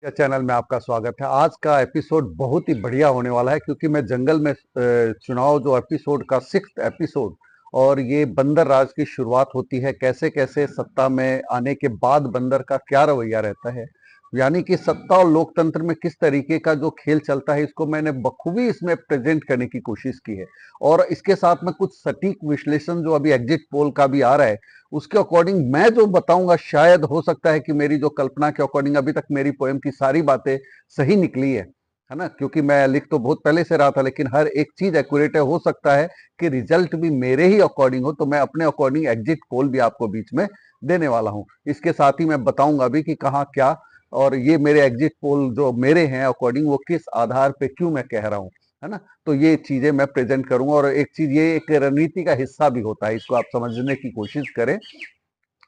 Channel में आपका स्वागत है। आज का एपिसोड बहुत ही बढ़िया होने वाला है क्योंकि मैं जंगल में चुनाव जो एपिसोड का 6th एपिसोड और ये बंदर राज की शुरुआत होती है। कैसे कैसे सत्ता में आने के बाद बंदर का क्या रवैया रहता है, यानी कि सत्ता और लोकतंत्र में किस तरीके का जो खेल चलता है, इसको मैंने बखूबी इसमें प्रेजेंट करने की कोशिश की है। और इसके साथ में कुछ सटीक विश्लेषण जो अभी एग्जिट पोल का भी आ रहा है, उसके अकॉर्डिंग मैं जो बताऊंगा, शायद हो सकता है कि मेरी जो कल्पना के अकॉर्डिंग अभी तक मेरी पोएम की सारी बातें सही निकली है ना। क्योंकि मैं लिख तो बहुत पहले से रहा था, लेकिन हर एक चीज एक्यूरेट है। हो सकता है कि रिजल्ट भी मेरे ही अकॉर्डिंग हो, तो मैं अपने अकॉर्डिंग एग्जिट पोल भी आपको बीच में देने वाला हूं। इसके साथ ही मैं बताऊंगा भी कि कहाँ क्या, और ये मेरे एग्जिट पोल जो मेरे हैं अकॉर्डिंग, वो किस आधार पे क्यों मैं कह रहा हूँ, है ना। तो ये चीजें मैं प्रेजेंट करूंगा। और एक चीज, ये एक रणनीति का हिस्सा भी होता है, इसको आप समझने की कोशिश करें।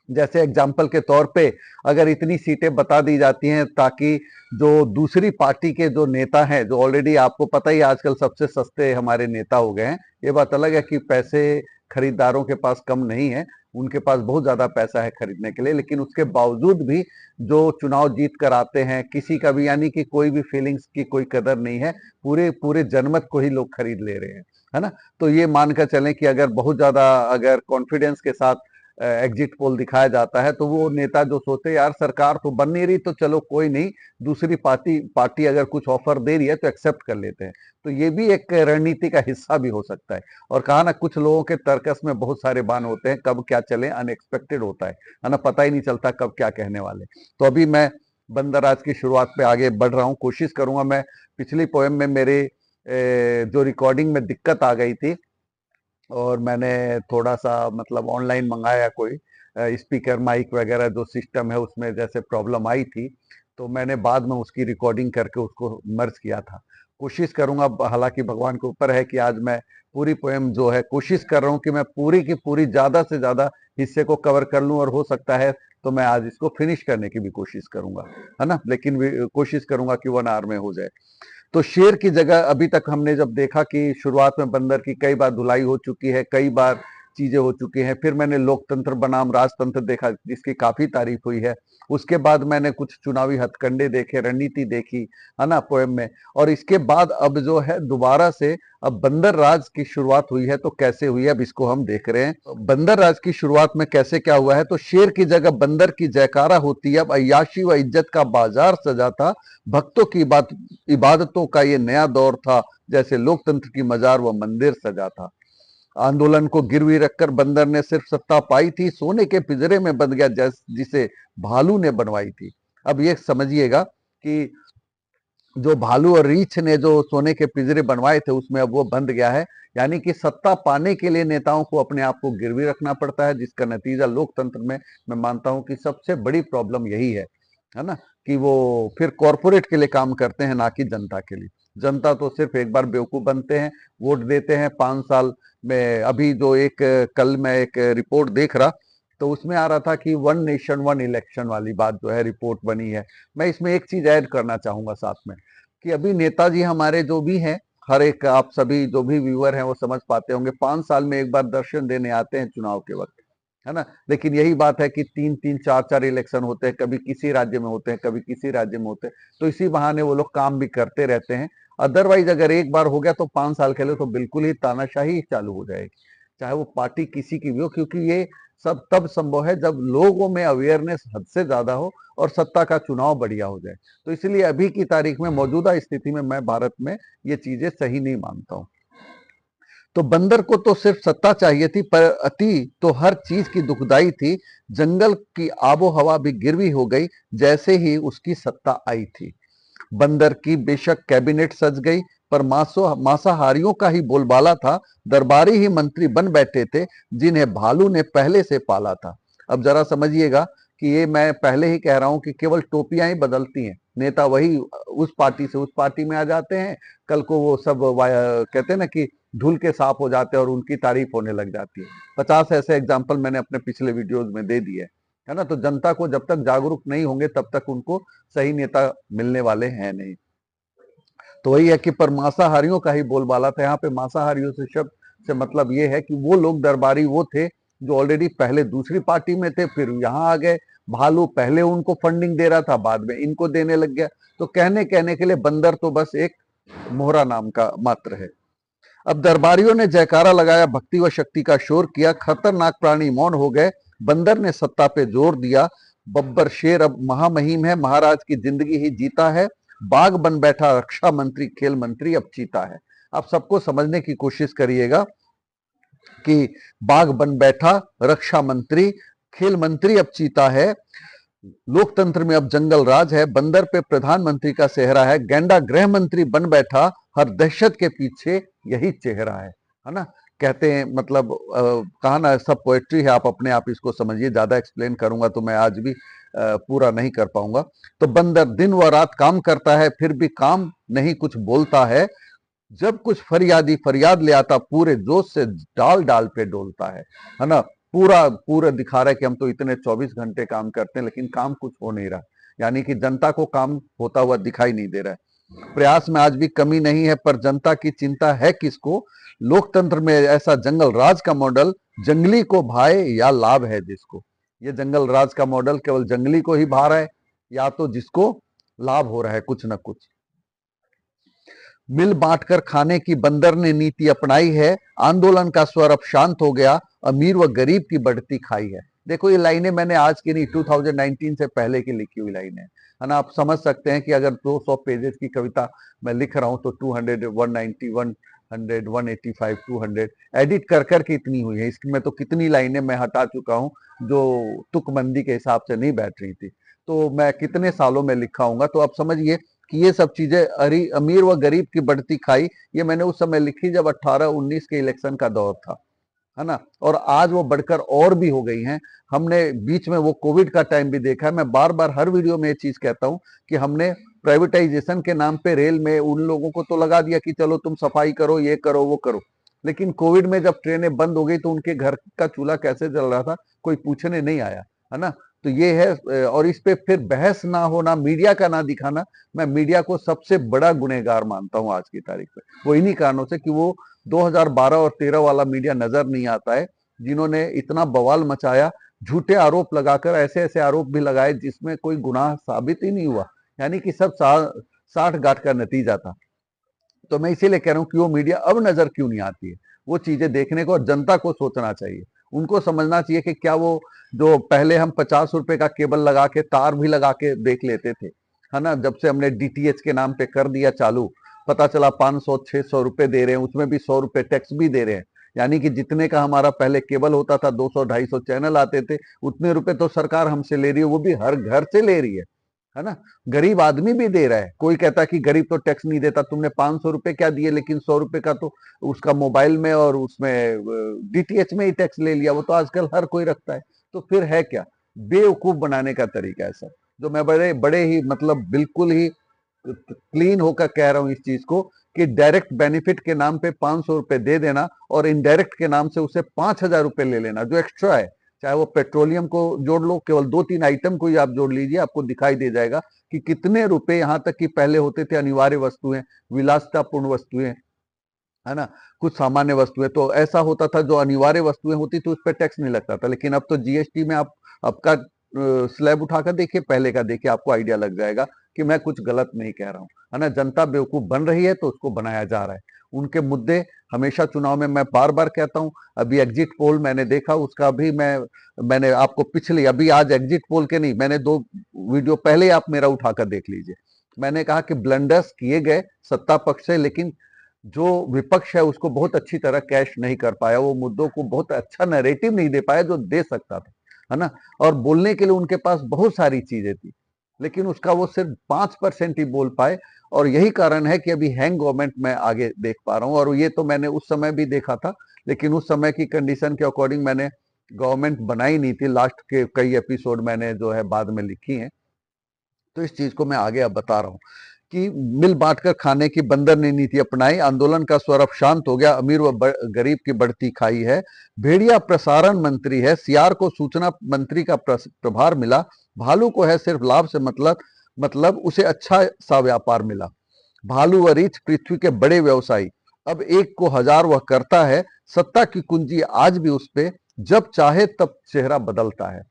जैसे एग्जाम्पल के तौर पे अगर इतनी सीटें बता दी जाती हैं ताकि जो दूसरी पार्टी के जो नेता हैं, जो ऑलरेडी आपको पता ही आजकल सबसे सस्ते हमारे नेता हो गए हैं। ये बात अलग है कि पैसे खरीदारों के पास कम नहीं है, उनके पास बहुत ज्यादा पैसा है खरीदने के लिए, लेकिन उसके बावजूद भी जो चुनाव जीत कर आते हैं, किसी का भी यानी कि कोई भी फीलिंग्स की कोई कदर नहीं है, पूरे पूरे जनमत को ही लोग खरीद ले रहे हैं, है ना। तो ये मानकर चलें कि अगर बहुत ज्यादा अगर कॉन्फिडेंस के साथ एग्जिट पोल दिखाया जाता है, तो वो नेता जो सोचते यार सरकार तो बन नहीं रही, तो चलो कोई नहीं, दूसरी पार्टी पार्टी अगर कुछ ऑफर दे रही है तो एक्सेप्ट कर लेते हैं। तो ये भी एक रणनीति का हिस्सा भी हो सकता है। और कहा ना, कुछ लोगों के तर्कस में बहुत सारे बाण होते हैं, कब क्या चले अनएक्सपेक्टेड होता है ना, पता ही नहीं चलता कब क्या कहने वाले। तो अभी मैं बंदर राज की शुरुआत पे आगे बढ़ रहा हूँ, कोशिश करूंगा। मैं पिछली पोएम में मेरे जो रिकॉर्डिंग में दिक्कत आ गई थी, और मैंने थोड़ा सा मतलब ऑनलाइन मंगाया कोई स्पीकर माइक वगैरह जो सिस्टम है, उसमें जैसे प्रॉब्लम आई थी, तो मैंने बाद में उसकी रिकॉर्डिंग करके उसको मर्ज किया था। कोशिश करूंगा, हालांकि भगवान के ऊपर है कि आज मैं पूरी पोएम जो है, कोशिश कर रहा हूँ कि मैं पूरी की पूरी ज्यादा से ज्यादा हिस्से को कवर कर लूं, और हो सकता है तो मैं आज इसको फिनिश करने की भी कोशिश करूंगा, है ना। लेकिन कोशिश करूंगा कि 1 आवर में हो जाए। तो शेर की जगह अभी तक हमने जब देखा कि शुरुआत में बंदर की कई बार धुलाई हो चुकी है, कई बार चीजें हो चुकी हैं, फिर मैंने लोकतंत्र बनाम राजतंत्र देखा जिसकी काफी तारीफ हुई है। उसके बाद मैंने कुछ चुनावी हथकंडे देखे, रणनीति देखी, है ना, पोएम में। और इसके बाद अब जो है दोबारा से अब बंदर राज की शुरुआत हुई है, तो कैसे हुई है अब इसको हम देख रहे हैं। तो बंदर राज की शुरुआत में कैसे क्या हुआ है, तो शेर की जगह बंदर की जयकारा होती है। अब अय्याशी व इज्जत का बाजार सजा था, भक्तों की इबादतों का ये नया दौर था, जैसे लोकतंत्र की मजार व मंदिर सजा था। आंदोलन को गिरवी रखकर बंदर ने सिर्फ सत्ता पाई थी, सोने के पिंजरे में बंद गया जिसे भालू ने बनवाई थी। अब ये समझिएगा कि जो भालू और रीछ ने जो सोने के पिंजरे बनवाए थे, उसमें अब वो बंद गया है। यानी कि सत्ता पाने के लिए नेताओं को अपने आप को गिरवी रखना पड़ता है, जिसका नतीजा लोकतंत्र में मैं मानता हूं कि सबसे बड़ी प्रॉब्लम यही है ना, कि वो फिर कॉरपोरेट के लिए काम करते हैं, ना कि जनता के लिए। जनता तो सिर्फ एक बार बेवकूफ बनते हैं, वोट देते हैं 5 साल में। अभी जो एक कल मैं एक रिपोर्ट देख रहा, तो उसमें आ रहा था कि 1 नेशन 1 इलेक्शन वाली बात जो है रिपोर्ट बनी है। मैं इसमें एक चीज ऐड करना चाहूंगा साथ में, कि अभी नेताजी हमारे जो भी हैं, हर एक आप सभी जो भी व्यूअर हैं वो समझ पाते होंगे, 5 साल में एक बार दर्शन देने आते हैं चुनाव के वक्त, है ना। लेकिन यही बात है कि 3-3 4-4 इलेक्शन होते हैं, कभी किसी राज्य में होते हैं, कभी किसी राज्य में होते हैं, तो इसी बहाने वो लोग काम भी करते रहते हैं। अदरवाइज अगर एक बार हो गया तो 5 साल के लिए तो बिल्कुल ही तानाशाही चालू हो जाएगी, चाहे वो पार्टी किसी की भी हो। क्योंकि ये सब तब संभव है जब लोगों में अवेयरनेस हद से ज्यादा हो और सत्ता का चुनाव बढ़िया हो जाए। तो इसलिए अभी की तारीख में, मौजूदा स्थिति में, मैं भारत में ये चीजें सही नहीं मानता हूं। तो बंदर को तो सिर्फ सत्ता चाहिए थी, पर अति तो हर चीज की दुखदाई थी। जंगल की आबो हवा भी गिरवी हो गई जैसे ही उसकी सत्ता आई थी। बंदर की बेशक कैबिनेट सज गई, पर मांसाहारियों का ही बोलबाला था। दरबारी ही मंत्री बन बैठे थे, जिन्हें भालू ने पहले से पाला था। अब जरा समझिएगा कि ये मैं पहले ही कह रहा हूं कि केवल टोपियां ही बदलती हैं, नेता वही उस पार्टी से उस पार्टी में आ जाते हैं, कल को वो सब कहते हैं ना कि धुल के साफ हो जाते हैं और उनकी तारीफ होने लग जाती है। 50 ऐसे एग्जाम्पल मैंने अपने पिछले वीडियोज में दे दिए, है ना। तो जनता को जब तक जागरूक नहीं होंगे, तब तक उनको सही नेता मिलने वाले हैं नहीं। तो वही है कि पर मांसाहारियों का ही बोलबाला था। यहाँ पे मांसाहारियों से शब्द से मतलब ये है कि वो लोग दरबारी वो थे जो ऑलरेडी पहले दूसरी पार्टी में थे, फिर यहाँ आ गए, भालू पहले उनको फंडिंग दे रहा था, बाद में इनको देने लग गया। तो कहने कहने के लिए बंदर तो बस एक मोहरा नाम का मात्र है। अब दरबारियों ने जयकारा लगाया, भक्ति व शक्ति का शोर किया, खतरनाक प्राणी मौन हो गए। बंदर ने सत्ता पे जोर दिया, बब्बर शेर अब महामहिम है, महाराज की जिंदगी ही जीता है। बाघ बन बैठा रक्षा मंत्री, खेल मंत्री अब चीता है। आप सबको समझने की कोशिश करिएगा कि बाघ बन बैठा रक्षा मंत्री, खेल मंत्री अब चीता है, लोकतंत्र में अब जंगल राज है, बंदर पे प्रधानमंत्री का सेहरा है, गैंडा गृह मंत्री बन बैठा, हर दहशत के पीछे यही चेहरा है ना। कहते हैं मतलब कहा ना, सब पोएट्री है, आप अपने आप इसको समझिए, ज्यादा एक्सप्लेन करूंगा तो मैं आज भी पूरा नहीं कर पाऊंगा। तो बंदर दिन व रात काम करता है, फिर भी काम नहीं कुछ बोलता है, जब कुछ फरियादी फरियाद ले आता, पूरे जोश से डाल डाल पे डोलता है ना। पूरा पूरा दिखा रहा है कि हम तो इतने 24 घंटे काम करते हैं, लेकिन काम कुछ हो नहीं रहा, यानी कि जनता को काम होता हुआ दिखाई नहीं दे रहा है। प्रयास में आज भी कमी नहीं है, पर जनता की चिंता है किसको। लोकतंत्र में ऐसा जंगल राज का मॉडल, जंगली को भाए या लाभ है जिसको। ये जंगल राज का मॉडल केवल जंगली को ही भा रहा है, या तो जिसको लाभ हो रहा है कुछ ना कुछ। मिल बांटकर खाने की बंदर ने नीति अपनाई है, आंदोलन का स्वर अब शांत हो गया, अमीर व गरीब की बढ़ती खाई है। देखो, ये लाइनें मैंने आज की नहीं, 2019 से पहले की लिखी हुई लाइनें है ना। आप समझ सकते हैं कि अगर 200 पेजेस की कविता मैं लिख रहा हूं तो 200, 190, 100, 185, 200 एडिट कर करके इतनी हुई है। इसमें तो कितनी लाइनें मैं हटा चुका हूं जो तुकबंदी के हिसाब से नहीं बैठ रही थी। तो मैं कितने सालों में लिखा हूंगा। तो आप समझिए कि ये सब चीजें, अमीर व गरीब की बढ़ती खाई, ये मैंने उस समय लिखी जब 18-19 के इलेक्शन का दौर था, है ना। और आज वो बढ़कर और भी हो गई हैं। हमने बीच में वो कोविड का टाइम भी देखा है। मैं बार बार हर वीडियो में ये चीज कहता हूं कि हमने प्राइवेटाइजेशन के नाम पे रेल में उन लोगों को तो लगा दिया कि चलो तुम सफाई करो, ये करो, वो करो, लेकिन कोविड में जब ट्रेनें बंद हो गई तो उनके घर का चूल्हा कैसे जल रहा था कोई पूछने नहीं आया, है ना। तो ये है। और इस पे फिर बहस ना होना, मीडिया का ना दिखाना, मैं मीडिया को सबसे बड़ा गुनहगार मानता हूं आज की तारीख में। वो इन्हीं कारणों से कि वो 2012 और 13 वाला मीडिया नजर नहीं आता है, जिन्होंने इतना बवाल मचाया, झूठे आरोप लगाकर, ऐसे ऐसे आरोप भी लगाए जिसमें कोई गुनाह साबित ही नहीं हुआ, यानी कि सब साठ गांठ का नतीजा था। तो मैं इसीलिए कह रहा हूं कि वो मीडिया अब नजर क्यों नहीं आती है, वो चीजें देखने को और जनता को सोचना चाहिए। उनको समझना चाहिए कि क्या वो जो पहले हम 50 रुपए का केबल लगा के, तार भी लगा के देख लेते थे, है ना, जब से हमने डीटीएच के नाम पे कर दिया चालू, पता चला 500-600 रुपए दे रहे हैं, उसमें भी 100 रुपए टैक्स भी दे रहे हैं। यानी कि जितने का हमारा पहले केबल होता था, 200-250 चैनल आते थे, उतने रुपए तो सरकार हमसे ले रही है, वो भी हर घर से ले रही है ना। गरीब आदमी भी दे रहा है। कोई कहता है कि गरीब तो टैक्स नहीं देता, तुमने 500 रुपए क्या दिए, लेकिन 100 रुपए का तो उसका मोबाइल में और उसमें डीटीएच में ही टैक्स ले लिया। वो तो आजकल हर कोई रखता है। तो फिर है क्या, बेवकूफ बनाने का तरीका है सर, जो मैं बड़े बड़े ही मतलब बिल्कुल ही क्लीन होकर कह रहा हूं इस चीज को, कि डायरेक्ट बेनिफिट के नाम पे 500 रुपए दे देना और इनडायरेक्ट के नाम से उसे 5,000 रुपए ले लेना, जो एक्स्ट्रा है, चाहे वो पेट्रोलियम को जोड़ लो, केवल 2-3 आइटम को ही आप जोड़ लीजिए, आपको दिखाई दे जाएगा कि कितने रुपए, यहां तक कि पहले होते थे अनिवार्य वस्तुएं, विलासितापूर्ण वस्तुएं, है ना, कुछ सामान्य वस्तुएं, तो ऐसा होता था जो अनिवार्य वस्तुएं होती थी उस पर टैक्स नहीं लगता था। लेकिन अब तो जीएसटी में आप आपका स्लैब उठाकर देखिए, पहले का देखिए, आपको आइडिया लग जाएगा कि मैं कुछ गलत नहीं कह रहा हूं, है ना। जनता बेवकूफ बन रही है तो उसको बनाया जा रहा है। उनके मुद्दे हमेशा चुनाव में, मैं बार बार कहता हूं, अभी एग्जिट पोल मैंने देखा, उसका भी मैंने आपको पिछली, अभी आज एग्जिट पोल के नहीं, मैंने 2 वीडियो पहले आप मेरा उठाकर देख लीजिए। मैंने कहा कि ब्लंडर्स किए गए सत्ता पक्ष से, लेकिन जो विपक्ष है उसको बहुत अच्छी तरह कैश नहीं कर पाया, वो मुद्दों को बहुत अच्छा नैरेटिव नहीं दे पाया जो दे सकता था, है ना। और बोलने के लिए उनके पास बहुत सारी चीजें थी, लेकिन उसका वो सिर्फ 5% ही बोल पाए। और यही कारण है कि अभी हैंग गवर्नमेंट मैं आगे देख पा रहा हूं। और ये तो मैंने उस समय भी देखा था, लेकिन उस समय की कंडीशन के अकॉर्डिंग मैंने गवर्नमेंट बनाई नहीं थी। लास्ट के कई एपिसोड मैंने जो है बाद में लिखी हैं, तो इस चीज को मैं आगे अब बता रहा हूं कि मिल बांटकर खाने की बंदर ने नीति अपनाई, आंदोलन का स्वर अब शांत हो गया, अमीर व गरीब की बढ़ती खाई है। भेड़िया प्रसारण मंत्री है, सियार को सूचना मंत्री का प्रभार मिला, भालू को है सिर्फ लाभ से मतलब उसे अच्छा सा व्यापार मिला। भालू व रीछ पृथ्वी के बड़े व्यवसायी, अब एक को हजार वह करता है, सत्ता की कुंजी आज भी उस पे, जब चाहे तब चेहरा बदलता है।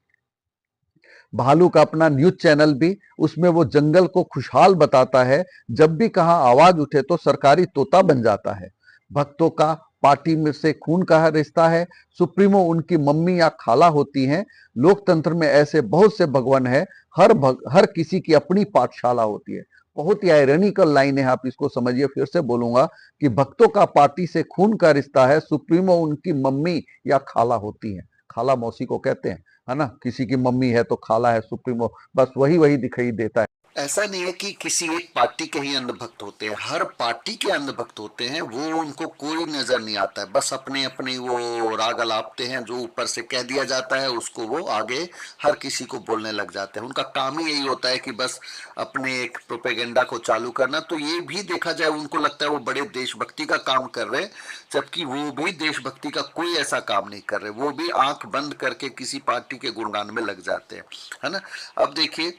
भालू का अपना न्यूज चैनल भी, उसमें वो जंगल को खुशहाल बताता है। जब भी कहाँ आवाज उठे तो सरकारी तोता बन जाता है। भक्तों का पार्टी में से खून का रिश्ता है। सुप्रीमो उनकी मम्मी या खाला होती हैं। लोकतंत्र में ऐसे बहुत से भगवान है। हर किसी की अपनी पाठशाला होती है। बहुत ही आयरनिकल लाइन है, आप इसको समझिए। फिर से बोलूंगा कि भक्तों का पार्टी से खून का रिश्ता है। सुप्रीमो उनकी मम्मी या खाला होती है। खाला मौसी को कहते हैं, है ना। किसी की मम्मी है तो खाला है, सुप्रीमो, बस वही वही दिखाई देता है। ऐसा नहीं है कि किसी एक पार्टी के ही अंधभक्त होते हैं, हर पार्टी के अंधभक्त होते हैं। वो उनको कोई नजर नहीं आता है, बस अपने अपने वो राग अलापते हैं, जो ऊपर से कह दिया जाता है उसको वो आगे हर किसी को बोलने लग जाते हैं। उनका काम ही यही होता है कि बस अपने एक प्रोपेगेंडा को चालू करना। तो ये भी देखा जाए, उनको लगता है वो बड़े देशभक्ति का काम कर रहे हैं, जबकि वो भी देशभक्ति का कोई ऐसा काम नहीं कर रहे। वो भी आंख बंद करके किसी पार्टी के गुणगान में लग जाते हैं, है ना। अब देखिए,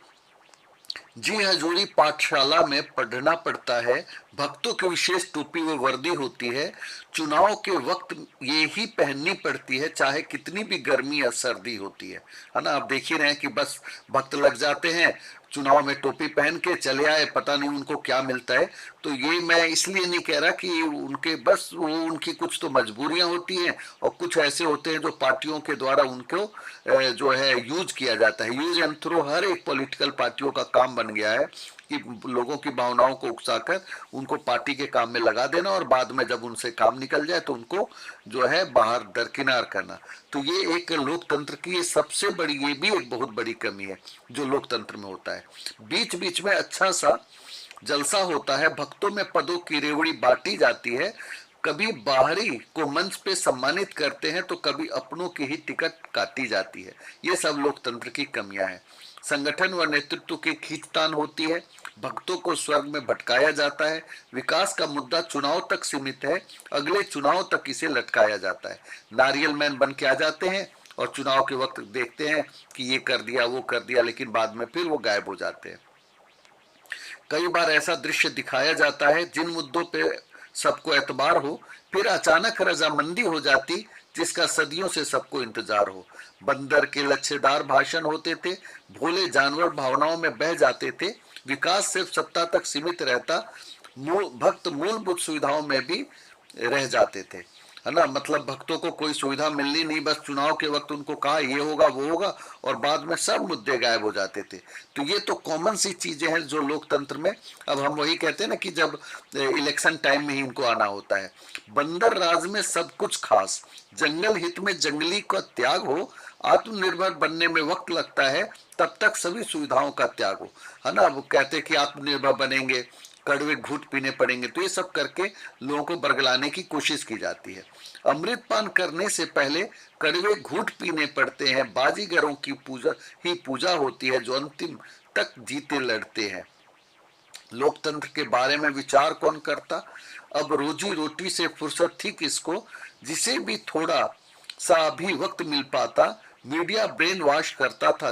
जी हजूरी पाठशाला में पढ़ना पड़ता है, भक्तों की विशेष टोपी व वर्दी होती है, चुनाव के वक्त ये ही पहननी पड़ती है, चाहे कितनी भी गर्मी या सर्दी होती है ना। आप देख ही रहे हैं कि बस भक्त लग जाते हैं, चुनाव में टोपी पहन के चले आए, पता नहीं उनको क्या मिलता है। तो ये मैं इसलिए नहीं कह रहा कि उनके बस वो उनकी कुछ तो मजबूरियां होती हैं, और कुछ ऐसे होते हैं जो पार्टियों के द्वारा उनको जो है यूज किया जाता है। यूज एंड थ्रो हर एक पॉलिटिकल पार्टियों का काम बन गया है कि लोगों की भावनाओं को उकसाकर उनको पार्टी के काम में लगा देना, और बाद में जब उनसे काम निकल जाए तो उनको जो है बाहर दरकिनार करना। तो ये एक लोकतंत्र की सबसे बड़ी, ये भी एक बहुत बड़ी कमी है जो लोकतंत्र में होता है। बीच बीच में अच्छा सा जलसा होता है, भक्तों में पदों की रेवड़ी बांटी जाती है, कभी बाहरी को मंच पे सम्मानित करते हैं तो कभी अपनों की ही टिकट काटी जाती है। ये सब लोकतंत्र की कमियां हैं। संगठन व नेतृत्व की खींचतान होती है, भक्तों को स्वर्ग में भटकाया जाता है, विकास का मुद्दा चुनाव तक सीमित है, अगले चुनाव तक इसे लटकाया जाता है। नारियल मैन बन के आ जाते हैं और चुनाव के वक्त देखते हैं कि ये कर दिया वो कर दिया, लेकिन बाद में फिर वो गायब हो जाते हैं। कई बार ऐसा दृश्य दिखाया जाता है जिन मुद्दों पे सबको एतबार हो, फिर अचानक रजामंदी हो जाती जिसका सदियों से सबको इंतजार हो। बंदर के लच्छेदार भाषण होते थे, भोले जानवर भावनाओं में बह जाते थे, विकास सिर्फ सत्ता तक सीमित रहता, भक्त मूलभूत सुविधाओं में भी रह जाते थे, है ना। मतलब भक्तों को कोई सुविधा मिलनी नहीं, बस चुनाव के वक्त उनको कहा ये होगा वो होगा, और बाद में सब मुद्दे गायब हो जाते थे। तो ये तो कॉमन सी चीजें हैं जो लोकतंत्र में, अब हम वही कहते हैं ना कि जब इलेक्शन टाइम में ही इनको आना होता है। बंदर राज में सब कुछ खास, जंगल हित में जंगली का त्याग हो, आत्मनिर्भर बनने में वक्त लगता है, तब तक सभी सुविधाओं का त्याग हो, है ना। वो कहते हैं कि आत्मनिर्भर बनेंगे, कड़वे घूट पीने पड़ेंगे, तो ये सब करके लोगों को बरगलाने की कोशिश की जाती है। अमृत पान करने से पहले कड़वे घूट पीने पड़ते हैं, बाजीगरों की पूजा होती है जो अंतिम तक जीते लड़ते हैं। लोकतंत्र के बारे में विचार कौन करता, अब रोजी रोटी से फुर्सत थी किसको, जिसे भी थोड़ा सा भी वक्त मिल पाता मीडिया ब्रेन वॉश करता था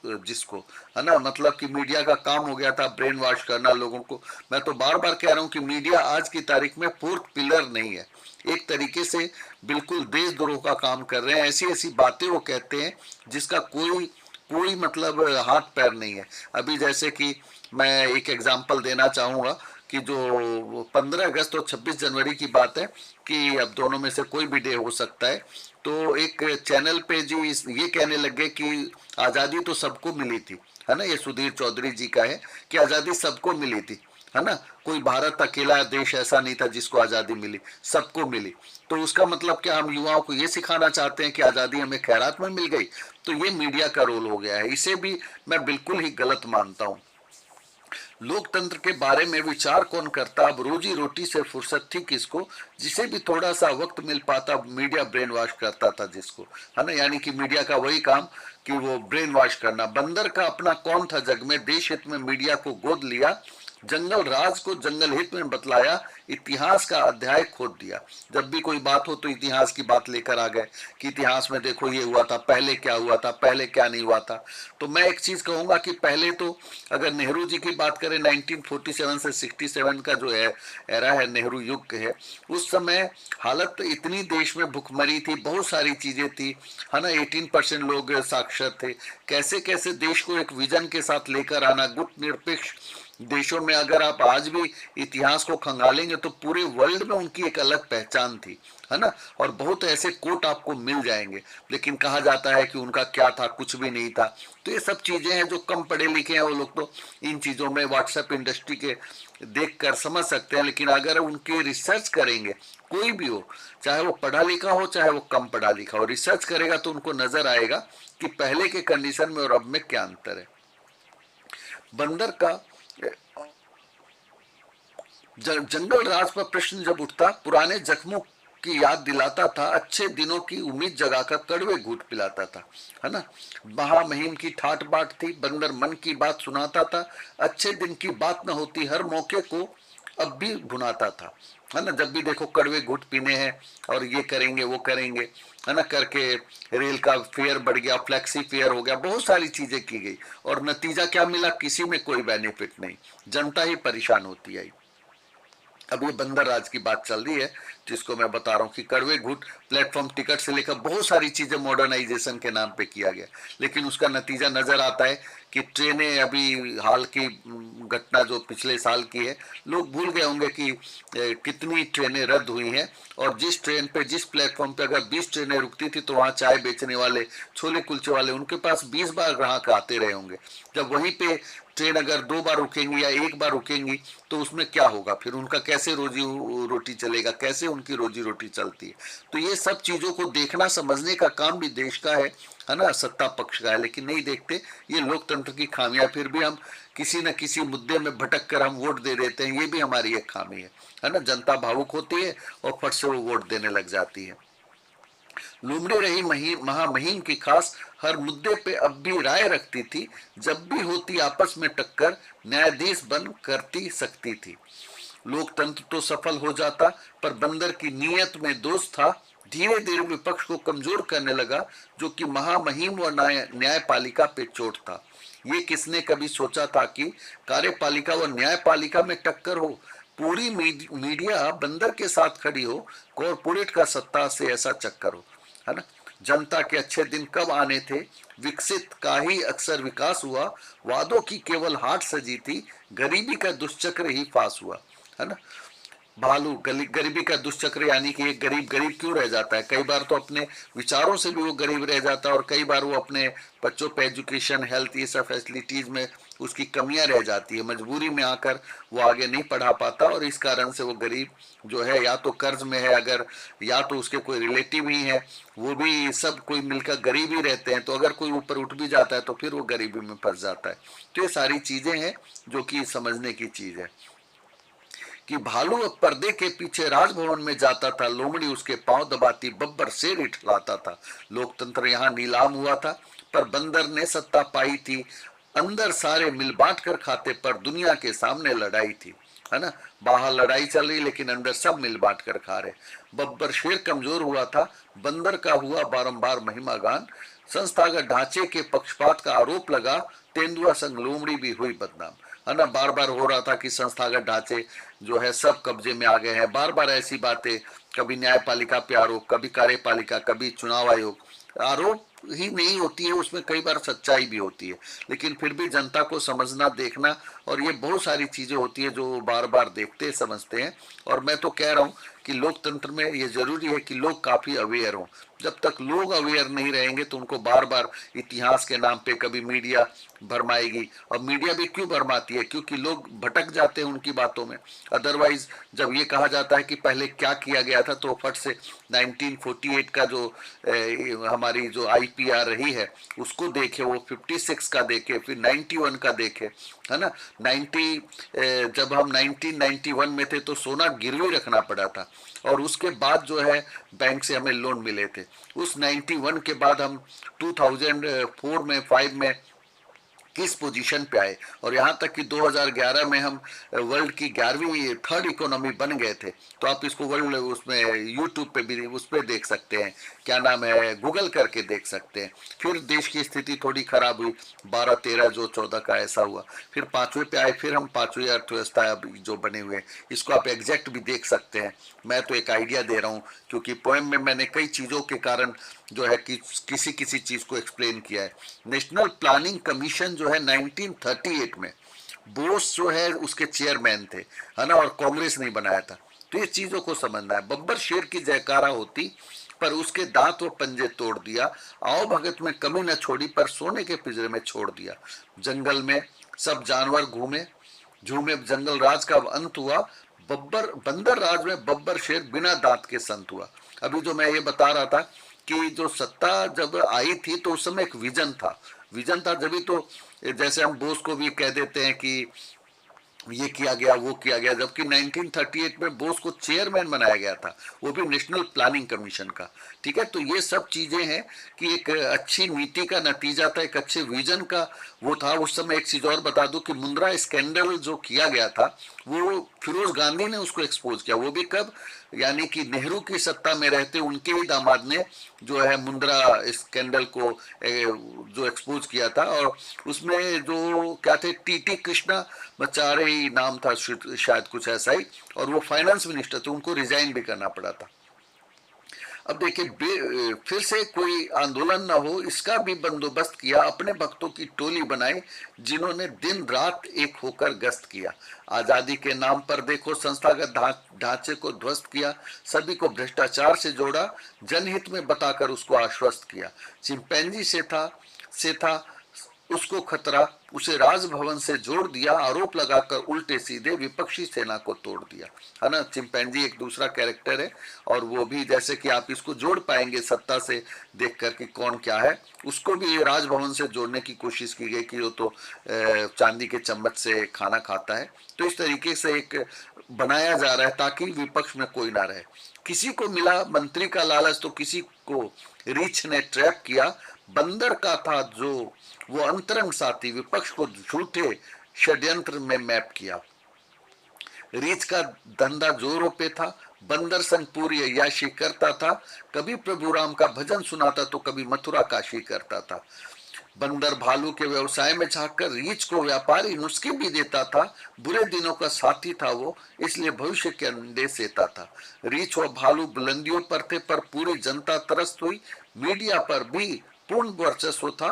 जिसको, है ना। मतलब कि मीडिया का काम हो गया था ब्रेन वॉश करना लोगों को। मैं तो बार बार कह रहा हूँ कि मीडिया आज की तारीख में फोर्थ पिलर नहीं है, एक तरीके से बिल्कुल देशद्रोह का काम कर रहे हैं। ऐसी ऐसी बातें वो कहते हैं जिसका कोई कोई मतलब हाथ पैर नहीं है। अभी जैसे कि मैं एक एग्जांपल देना चाहूंगा कि जो 15 अगस्त और 26 जनवरी की बात है कि अब दोनों में से कोई भी डे हो सकता है, तो एक चैनल पे जो ये कहने लगे कि आजादी तो सबको मिली थी, है ना। ये सुधीर चौधरी जी का है कि आजादी सबको मिली थी, है ना। कोई भारत अकेला देश ऐसा नहीं था जिसको आजादी मिली, सबको मिली। तो उसका मतलब क्या, हम युवाओं को ये सिखाना चाहते हैं कि आजादी हमें खैरात में मिल गई। तो ये मीडिया का रोल हो गया है, इसे भी मैं बिल्कुल ही गलत मानता हूँ। लोकतंत्र के बारे में विचार कौन करता, अब रोजी रोटी से फुर्सत थी किसको, जिसे भी थोड़ा सा वक्त मिल पाता मीडिया ब्रेन वॉश करता था जिसको, है ना। यानी कि मीडिया का वही काम कि वो ब्रेन वॉश करना। बंदर का अपना कौन था जग में, देश हित में मीडिया को गोद लिया, जंगल राज को जंगल हित में बतलाया, इतिहास का अध्याय खोद दिया। जब भी कोई बात हो तो इतिहास की बात लेकर आ गए कि इतिहास में देखो ये हुआ था, पहले क्या हुआ था, पहले क्या नहीं हुआ था। तो मैं एक चीज कहूंगा कि पहले तो अगर नेहरू जी की बात करें 1947 से 67 का जो है एरा है, नेहरू युग है, उस समय हालत तो इतनी देश में भुखमरी थी, बहुत सारी चीजें थी, है ना। 18% लोग साक्षर थे। कैसे कैसे देश को एक विजन के साथ लेकर आना, गुट निरपेक्ष देशों में अगर आप आज भी इतिहास को खंगालेंगे तो पूरे वर्ल्ड में उनकी एक अलग पहचान थी, है ना। और बहुत ऐसे कोट आपको मिल जाएंगे, लेकिन कहा जाता है कि उनका क्या था, कुछ भी नहीं था। तो ये सब चीजें हैं, जो कम पढ़े लिखे हैं वो लोग तो इन चीजों में व्हाट्सएप इंडस्ट्री के देख कर समझ सकते हैं, लेकिन अगर उनके रिसर्च करेंगे, कोई भी हो, चाहे वो पढ़ा लिखा हो चाहे वो कम पढ़ा लिखा हो, रिसर्च करेगा तो उनको नजर आएगा कि पहले के कंडीशन में और अब में क्या अंतर है। बंदर का जंगल राज पर प्रश्न जब उठता, पुराने जख्मों की याद दिलाता था, अच्छे दिनों की उम्मीद जगाकर कड़वे घूंट पिलाता था, है ना। महामहिम की ठाट बाट थी, बंदर मन की बात सुनाता था, अच्छे दिन की बात न होती, हर मौके को अब भी भुनाता था, है ना। जब भी देखो कड़वे घूंट पीने हैं और ये करेंगे वो करेंगे, है ना, करके रेल का फेयर बढ़ गया, फ्लैक्सी फेयर हो गया, बहुत सारी चीजें की गई, और नतीजा क्या मिला, किसी में कोई बेनिफिट नहीं, जनता ही परेशान होती आई। अब ये बंदर राज की बात चल रही है, जिसको मैं बता रहा हूँ कि कड़वे घूट, प्लेटफॉर्म टिकट से लेकर बहुत सारी चीजें मॉडर्नाइजेशन के नाम पे किया गया, लेकिन उसका नतीजा नजर आता है कि ट्रेनें, अभी हाल की घटना जो पिछले साल की है, लोग भूल गए होंगे कि कितनी ट्रेनें रद्द हुई हैं, और जिस ट्रेन पे, जिस प्लेटफॉर्म पे अगर 20 ट्रेनें रुकती थी तो वहां चाय बेचने वाले, छोले कुलचे वाले, उनके पास 20 बार ग्राहक आते रहे होंगे। जब वहीं पे ट्रेन अगर 2 बार रुकेंगी या 1 बार रुकेंगी तो उसमें क्या होगा, फिर उनका कैसे रोजी रोटी चलेगा, कैसे उनकी रोजी रोटी चलती है। तो ये सब चीजों को देखना समझने का काम भी देश का है ना, सत्ता पक्ष का है, लेकिन नहीं देखते। ये लोकतंत्र की खामियां, फिर भी हम किसी न किसी मुद्दे में भटक कर हम वोट दे देते हैं, ये भी हमारी एक खामी है ना। जनता भावुक होती है और फट से वो वोट देने लग जाती है। लोमड़ी रही महामहिम की खास, हर मुद्दे पे अब भी राय रखती थी, जब भी होती आपस में टक्कर न्यायाधीश बन करती सकती थी। लोकतंत्र तो सफल हो जाता, पर बंदर की नीयत में दोष था, धीरे धीरे विपक्ष को कमजोर करने लगा, जो कि महामहिम व न्यायपालिका पे चोट था। ये किसने कभी सोचा था कि कार्यपालिका व न्यायपालिका में टक्कर हो, पूरी मीडिया बंदर के साथ खड़ी हो, कॉरपोरेट का सत्ता से ऐसा चक्कर हो, है ना। जनता के अच्छे दिन कब आने थे, विकसित का ही अक्सर विकास हुआ, वादों की केवल हाट सजी थी, गरीबी का दुष्चक्र ही पास हुआ, है ना। भालू गरीबी का दुष्चक्र, यानी कि एक गरीब गरीब क्यों रह जाता है, कई बार तो अपने विचारों से भी वो गरीब रह जाता है, और कई बार वो अपने बच्चों पे एजुकेशन, हेल्थ, ये सब फैसिलिटीज में उसकी कमियां रह जाती है, मजबूरी में आकर वो आगे नहीं पढ़ा पाता, और इस कारण से वो गरीब जो है या तो कर्ज में है, अगर या तो उसके कोई रिलेटिव ही है, वो भी सब कोई मिलकर गरीब ही रहते हैं, तो अगर कोई ऊपर उठ भी जाता है तो फिर वो गरीबी में फंस जाता है। तो ये सारी चीजें हैं जो कि समझने की चीज है कि भालू पर्दे के पीछे राजभवन में जाता था, लोमड़ी उसके पांव दबाती, बब्बर शेर इठलाता था। लोकतंत्र यहाँ नीलाम हुआ था, पर बंदर ने सत्ता पाई थी, अंदर सारे मिल बांट कर खाते, पर दुनिया के सामने लड़ाई थी, है ना। बाहर लड़ाई चल रही, लेकिन अंदर सब मिल बांट कर खा रहे। बब्बर शेर कमजोर हुआ था, बंदर का हुआ बारंबार महिमा गान, संस्थागत ढांचे के पक्षपात का आरोप लगा, तेंदुआ संग लोमड़ी भी हुई बदनाम, है ना। बार बार हो रहा था कि संस्थागत ढांचे जो है सब कब्जे में आ गए हैं, बार बार ऐसी बातें, कभी न्यायपालिका पे आरोप, कभी कार्यपालिका, कभी चुनाव आयोग, आरोप ही नहीं होती है, उसमें कई बार सच्चाई भी होती है, लेकिन फिर भी जनता को समझना, देखना, और ये बहुत सारी चीजें होती है जो बार बार देखते समझते हैं। और मैं तो कह रहा हूँ कि लोकतंत्र में ये जरूरी है कि लोग काफी अवेयर हों। जब तक लोग अवेयर नहीं रहेंगे तो उनको बार बार इतिहास के नाम पे कभी मीडिया भरमाएगी, और मीडिया भी क्यों भरमाती है, क्योंकि लोग भटक जाते हैं उनकी बातों में। अदरवाइज जब ये कहा जाता है कि पहले क्या किया गया था, तो फट से 1948 का जो हमारी जो आईपीआर रही है उसको देखे, वो 56 का देखे, फिर 91 का देखे, है ना। 90 जब हम 1991 में थे तो सोना गिरवी रखना पड़ा था, और उसके बाद जो है बैंक से हमें लोन मिले थे। उस 91 के बाद हम 2004 में 5 में किस पोजीशन पे आए, और यहाँ तक कि 2011 में हम वर्ल्ड की 11वीं थर्ड इकोनॉमी बन गए थे। तो आप इसको वर्ल्ड उसमें यूट्यूब पे भी उस पर देख सकते हैं, क्या नाम है, गूगल करके देख सकते हैं। फिर देश की स्थिति थोड़ी खराब हुई, 12-13 जो 14 का ऐसा हुआ, फिर 5वें पे आए, फिर हम 5वीं अर्थव्यवस्था अब जो बने हुए हैं, इसको आप एग्जैक्ट भी देख सकते हैं। मैं तो एक आइडिया दे रहा हूँ, क्योंकि पोएम में मैंने कई चीजों के कारण जो है कि किसी किसी चीज को एक्सप्लेन किया है। नेशनल प्लानिंग कमीशन जो है 1938 में बोस जो है उसके चेयरमैन थे, है ना, और कांग्रेस नहीं बनाया था। तो ये चीजों को समझना है। बब्बर शेर की जयकारा होती, पर उसके दांत व पंजे तोड़ दिया। आओ भगत में कमी न छोड़ी, पर सोने के पिंजरे में छोड़ दिया। जंगल में सब जानवर घूमे झूमे, जंगल राज का अंत हुआ। बंदर राज में बब्बर शेर बिना दांत के संत हुआ। अभी जो मैं ये बता रहा था कि जो सत्ता जब आई थी तो उस समय एक विजन था जब भी तो, जैसे हम बोस को भी कह देते हैं कि ये किया गया वो किया गया, जबकि 1938 में बोस को चेयरमैन बनाया गया था, वो भी नेशनल प्लानिंग कमीशन का। ठीक है, तो ये सब चीजें हैं कि एक अच्छी नीति का नतीजा था, एक अच्छे विजन का वो था। उस समय एक चीज और बता दूं कि मुंद्रा स्कैंडल जो किया गया था वो फिरोज गांधी ने उसको एक्सपोज किया। वो भी कब, यानी कि नेहरू की सत्ता में रहते उनके ही दामाद ने जो है मुंद्रा स्कैंडल को जो एक्सपोज किया था। और उसमें जो क्या थे, टीटी कृष्णा मचारे ही नाम था शायद, कुछ ऐसा ही, और वो फाइनेंस मिनिस्टर थे, उनको रिजाइन भी करना पड़ा था। अब देखिए, फिर से कोई आंदोलन ना हो इसका भी बंदोबस्त किया। अपने भक्तों की टोली बनाई जिन्होंने दिन रात एक होकर गश्त किया। आजादी के नाम पर देखो संस्थागत ढांचे को ध्वस्त किया। सभी को भ्रष्टाचार से जोड़ा, जनहित में बताकर उसको आश्वस्त किया। चिंपैंजी से था उसको खतरा, उसे राजभवन से जोड़ दिया। आरोप लगाकर उल्टे सीधे विपक्षी सेना को तोड़ दिया, है ना। चिंपैंजी एक दूसरा कैरेक्टर है, और वो भी जैसे कि आप इसको जोड़ पाएंगे सत्ता से देख कर कि कौन क्या है। उसको भी राजभवन से जोड़ने की कोशिश की गई कि वो तो चांदी के चम्मच से खाना खाता है। तो इस तरीके से एक बनाया जा रहा है ताकि विपक्ष में कोई ना रहे। किसी को मिला मंत्री का लालच तो किसी को रीछ ने ट्रैप किया। बंदर का था जो वो अंतरंग साथी, विपक्ष को झूठे षड्यंत्र में मैप किया। रीछ का धंधा जोरों पे था, बंदर संग पूरी अय्याशी करता था। कभी प्रभु राम का भजन सुनाता तो कभी मथुरा काशी करता था। बंदर भालू के व्यवसाय में झांककर रीछ को व्यापारी नुस्खे भी देता था। बुरे दिनों का साथी था वो, इसलिए भविष्य के अंडे सेता था। रीछ और भालू बुलंदियों पर थे, पर पूरी जनता त्रस्त हुई। मीडिया पर भी पूर्ण वर्चस्व था,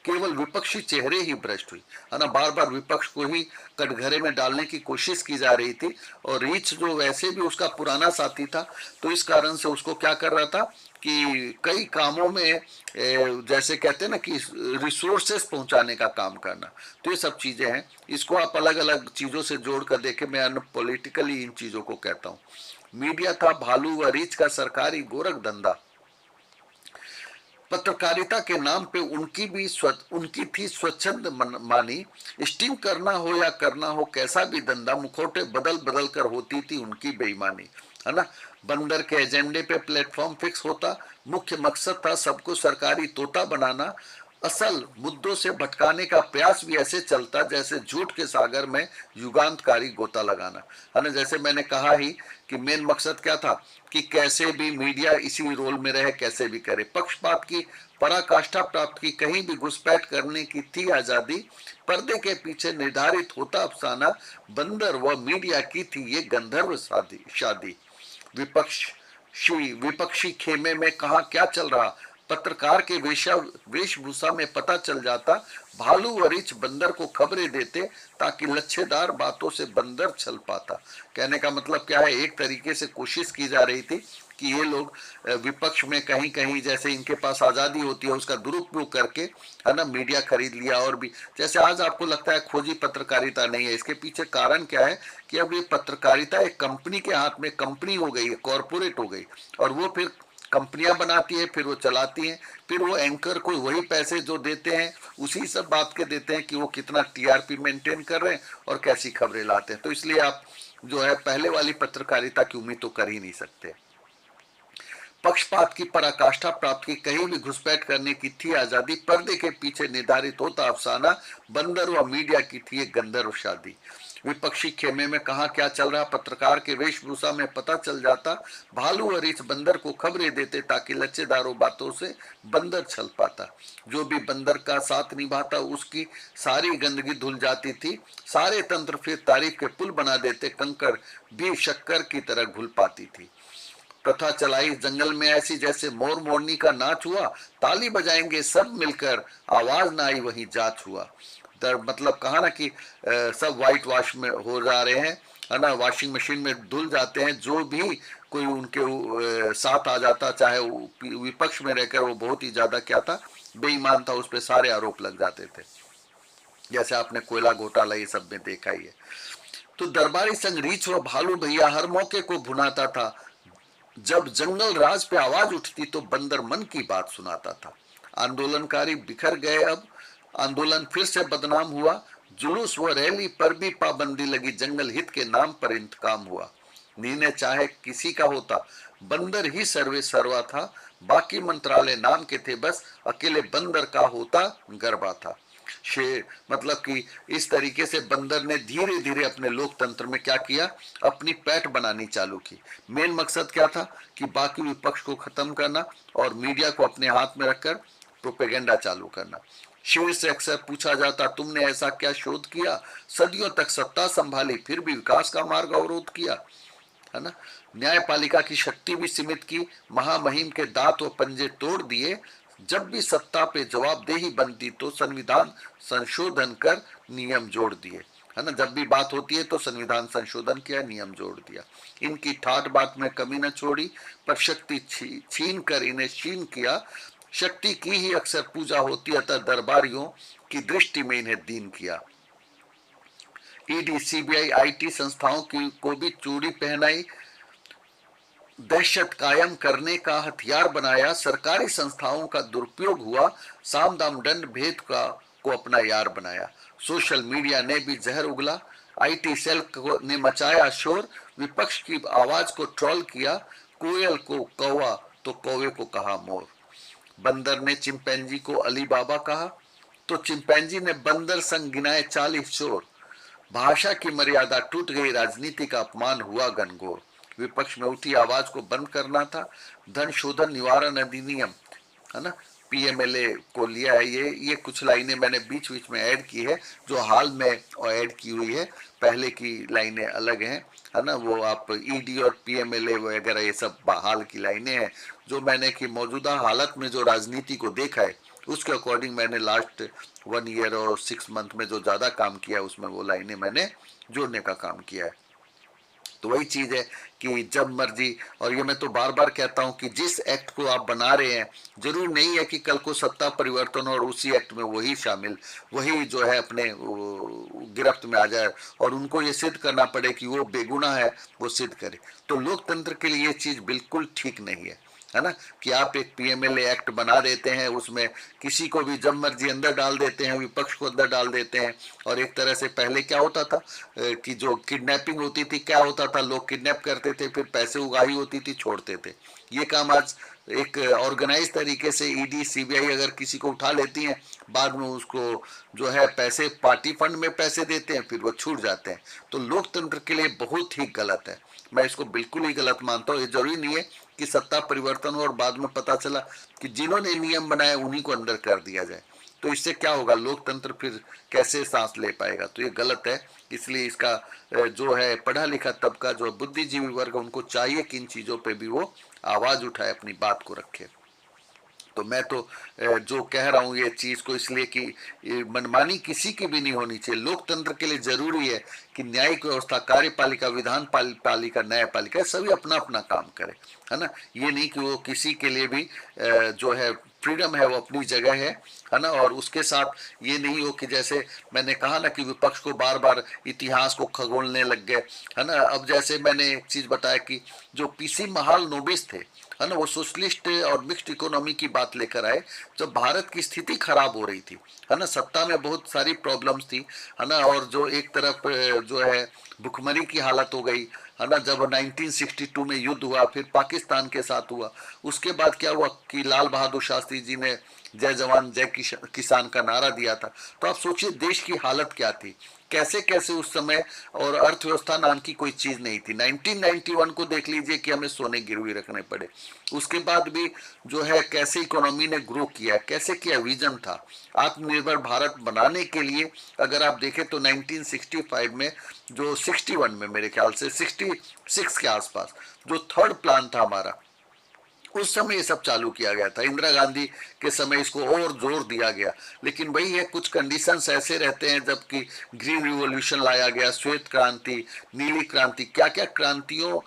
केवल विपक्षी चेहरे ही भ्रष्ट हुई, है ना। बार बार विपक्ष को ही कटघरे में डालने की कोशिश की जा रही थी। और रीछ जो वैसे भी उसका पुराना साथी था, तो इस कारण से उसको क्या कर रहा था कि कई कामों में जैसे कहते हैं ना कि रिसोर्सेस पहुंचाने का काम करना। तो ये सब चीजें हैं, इसको आप अलग अलग चीजों से जोड़ कर देखें। मैं अनपॉलिटिकली इन चीजों को कहता हूँ। मीडिया था भालू व रीछ का सरकारी गोरख धंधा। पत्रकारिता के नाम पे उनकी थी स्वच्छंद मानी। स्टिंग करना हो या करना हो कैसा भी धंधा, मुखौटे बदल बदल कर होती थी उनकी बेईमानी, है ना। बंदर के एजेंडे पे प्लेटफॉर्म फिक्स होता, मुख्य मकसद था सबको सरकारी तोता बनाना। असल मुद्दों से भटकाने का प्रयास भी ऐसे चलता जैसे झूठ के सागर में युगांतकारी गोता लगाना, है ना। जैसे मैंने कहा ही कि मेन मकसद क्या था कि कैसे भी मीडिया इसी रोल में रहे, कैसे भी करे, पक्षपात की पराकाष्ठा प्राप्त की, कहीं भी घुसपैठ करने की थी आजादी। पर्दे के पीछे निर्धारित होता अफसाना, बंदर व मीडिया की थी ये गंधर्व शादी। विपक्षी खेमे में कहा क्या चल रहा, पत्रकार के वेशभूषा में पता चल जाता। भालू व रीछ बंदर को खबरें देते ताकि लच्छेदार बातों से बंदर छल पाता। कहने का मतलब क्या है, एक तरीके से कोशिश की जा रही थी कि ये लोग विपक्ष में कहीं कहीं जैसे इनके पास आजादी होती है उसका दुरुपयोग करके, है ना, मीडिया खरीद लिया। और भी जैसे आज आपको लगता है खोजी पत्रकारिता नहीं है, इसके पीछे कारण क्या है कि अब ये पत्रकारिता एक कंपनी के हाथ में, कंपनी हो गई है, कॉरपोरेट हो गई, और वो फिर कंपनियां बनाती है, फिर वो चलाती हैं, फिर वो एंकर को वही पैसे जो देते हैं उसी सब बात के देते हैं कि वो कितना टीआरपी मेंटेन कर रहे हैं और कैसी खबरें लाते हैं। तो इसलिए आप जो है पहले वाली पत्रकारिता की उम्मीद तो कर ही नहीं सकते। पक्षपात की पराकाष्ठा प्राप्त की, कहीं भी घुसपैठ करने की थी आजादी, पर्दे के पीछे निर्धारित होता अफसाना, बंदर व मीडिया की थी एक गंधर्व शादी। विपक्षी खेमे में कहा क्या चल रहा, पत्रकार के वेशभूषा में पता चल जाता, भालू और इस बंदर को खबरें देते ताकि लच्चेदारों बातों से बंदर छल पाता। जो भी बंदर का साथ निभाता उसकी सारी गंदगी धुल जाती थी, सारे तंत्र फिर तारीफ के पुल बना देते, कंकड़ भी शक्कर की तरह घुल पाती थी। प्रथा चलाई जंगल में ऐसी जैसे मोर मोरनी का नाच हुआ, ताली बजाएंगे सब मिलकर, आवाज ना आई वहीं जाच हुआ। मतलब कहा ना कि सब व्हाइट वॉश में हो जा रहे हैं, है ना, वॉशिंग मशीन में धुल जाते हैं। जो भी कोई उनके साथ आ जाता, चाहे विपक्ष में रहकर वो बहुत ही ज्यादा क्या था, बेईमान था, उस पर सारे आरोप लग जाते थे, जैसे आपने कोयला घोटाला ये सब में देखा ही है। तो दरबारी संग रीछ व भालू भैया हर मौके को भुनाता था, जब जंगल राज पे आवाज उठती तो बंदर मन की बात सुनाता था। आंदोलनकारी बिखर गए, अब आंदोलन फिर से बदनाम हुआ, जुलूस व रैली पर भी पाबंदी लगी, जंगल हित के नाम पर इंतकाम हुआ। निर्णय चाहे किसी का होता, बंदर ही सर्वे सर्वा था, बाकी मंत्रालय नाम के थे, बस अकेले बंदर का होता गरबा था। शेर मतलब कि इस तरीके से बंदर ने धीरे धीरे अपने लोकतंत्र में क्या किया, अपनी पैठ बनानी चालू की। मेन मकसद क्या था कि बाकी विपक्ष को खत्म करना और मीडिया को अपने हाथ में रखकर प्रोपेगेंडा चालू करना। शिविर से अक्सर पूछा जाता, तुमने ऐसा क्या शोध किया, सदियों तक सत्ता संभाली फिर भी विकास का मार्ग अवरोध किया, है ना। न्यायपालिका की शक्ति भी सीमित की, महामहिम के दांत व पंजे तोड़ दिए, जब भी सत्ता पे जवाबदेही बनती तो संविधान संशोधन कर नियम जोड़ दिए, है ना। जब भी बात होती है तो संविधान संशोधन किया, नियम जोड़ दिया। इनकी ठाट बात में कमी न छोड़ी, पर शक्ति छीन कर इन्हें क्षीण किया। शक्ति की ही अक्सर पूजा होती, अतः दरबारियों की दृष्टि में इन्हें दीन किया। ईडी सीबीआई आईटी संस्थाओं की को भी चूड़ी पहनाई, दहशत कायम करने का हथियार बनाया, सरकारी संस्थाओं का दुरुपयोग हुआ, साम दाम दंड भेद को अपना यार बनाया। सोशल मीडिया ने भी जहर उगला, आईटी सेल ने मचाया शोर, विपक्ष की आवाज को ट्रोल किया, कोयल को कौवा तो कौवे को कहा मोर। बंदर ने चिंपैंजी को अली बाबा कहा तो चिंपैंजी ने बंदर संग गिनाए 40 चोर। भाषा की मर्यादा टूट गई, राजनीति का अपमान हुआ घनघोर। विपक्ष में उठी आवाज को बंद करना था, धन शोधन निवारण अधिनियम, है ना, पीएमएलए को लिया है। ये कुछ लाइनें मैंने बीच बीच में ऐड की है, जो हाल में ऐड की हुई है, पहले की लाइनें अलग हैं, है ना। वो आप ईडी और पीएमएलए वगैरह ये सब हाल की लाइनें हैं, जो मैंने कि मौजूदा हालत में जो राजनीति को देखा है उसके अकॉर्डिंग मैंने लास्ट 1 ईयर और 6 मंथ में जो ज्यादा काम किया है उसमें वो लाइनें मैंने जोड़ने का काम किया है। तो वही चीज है कि जब मर्जी, और ये मैं तो बार बार कहता हूं कि जिस एक्ट को आप बना रहे हैं जरूर नहीं है कि कल को सत्ता परिवर्तन और उसी एक्ट में वही शामिल, वही जो है अपने गिरफ्त में आ जाए और उनको ये सिद्ध करना पड़े कि वो बेगुनाह है, वो सिद्ध करे। तो लोकतंत्र के लिए ये चीज बिल्कुल ठीक नहीं है ना, कि आप एक पीएमएलए एक्ट बना देते हैं, उसमें किसी को भी जब मर्जी अंदर डाल देते हैं, विपक्ष को अंदर डाल देते हैं। और एक तरह से पहले क्या होता था कि जो किडनैपिंग होती थी, क्या होता था, लोग किडनैप करते थे, फिर पैसे उगाही होती थी, छोड़ते थे। ये काम आज एक ऑर्गेनाइज तरीके से ईडी सीबीआई अगर किसी को उठा लेती हैं, बाद में उसको जो है पैसे पार्टी फंड में पैसे देते हैं, फिर वो छूट जाते हैं। तो लोकतंत्र के लिए बहुत ही गलत है, मैं इसको बिल्कुल ही गलत मानता हूँ। ये जरूरी नहीं है कि सत्ता परिवर्तन हो और बाद में पता चला कि जिन्होंने नियम बनाए उन्हीं को अंदर कर दिया जाए, तो इससे क्या होगा, लोकतंत्र फिर कैसे सांस ले पाएगा। तो ये गलत है। इसलिए इसका जो है पढ़ा लिखा तबका, जो बुद्धिजीवी वर्ग, उनको चाहिए कि इन चीजों पे भी वो आवाज उठाए, अपनी बात को रखे। तो मैं तो जो कह रहा हूँ ये चीज को इसलिए कि मनमानी किसी की भी नहीं होनी चाहिए। लोकतंत्र के लिए जरूरी है कि न्यायिक व्यवस्था, कार्यपालिका, विधान पालिका, न्यायपालिका, सभी अपना अपना काम करे, है ना। ये नहीं कि वो किसी के लिए भी जो है फ्रीडम है वो अपनी जगह है ना। और उसके साथ ये नहीं हो कि जैसे मैंने कहा ना कि विपक्ष को बार बार इतिहास को खगोलने लग गए, है ना। अब जैसे मैंने एक चीज बताया कि जो पीसी महालनोबिस थे, है ना, वो सोशलिस्ट और मिक्स्ड इकोनॉमी की बात लेकर आए जब भारत की स्थिति खराब हो रही थी, है ना, सत्ता में बहुत सारी प्रॉब्लम्स थी, है ना। और जो एक तरफ जो है भुखमरी की हालत हो गई, है ना। जब 1962 में युद्ध हुआ, फिर पाकिस्तान के साथ हुआ, उसके बाद क्या हुआ कि लाल बहादुर शास्त्री जी ने जय जवान जय किसान का नारा दिया था। तो आप सोचिए देश की हालत क्या थी, कैसे कैसे उस समय, और अर्थव्यवस्था नाम की कोई चीज नहीं थी। 1991 को देख लीजिए कि हमें सोने गिरवी रखने पड़े, उसके बाद भी जो है कैसे इकोनॉमी ने ग्रो किया, कैसे क्या विजन था आत्मनिर्भर भारत बनाने के लिए। अगर आप देखें तो 1965 में, जो 61 में मेरे ख्याल से 66 के आसपास जो थर्ड प्लान था हमारा, उस समय ये सब चालू किया गया था। इंदिरा गांधी के समय इसको और जोर दिया गया, लेकिन वही है कुछ कंडीशंस ऐसे रहते हैं। जबकि ग्रीन रिवॉल्यूशन लाया गया, श्वेत क्रांति, नीली क्रांति, क्या क्या क्रांतियों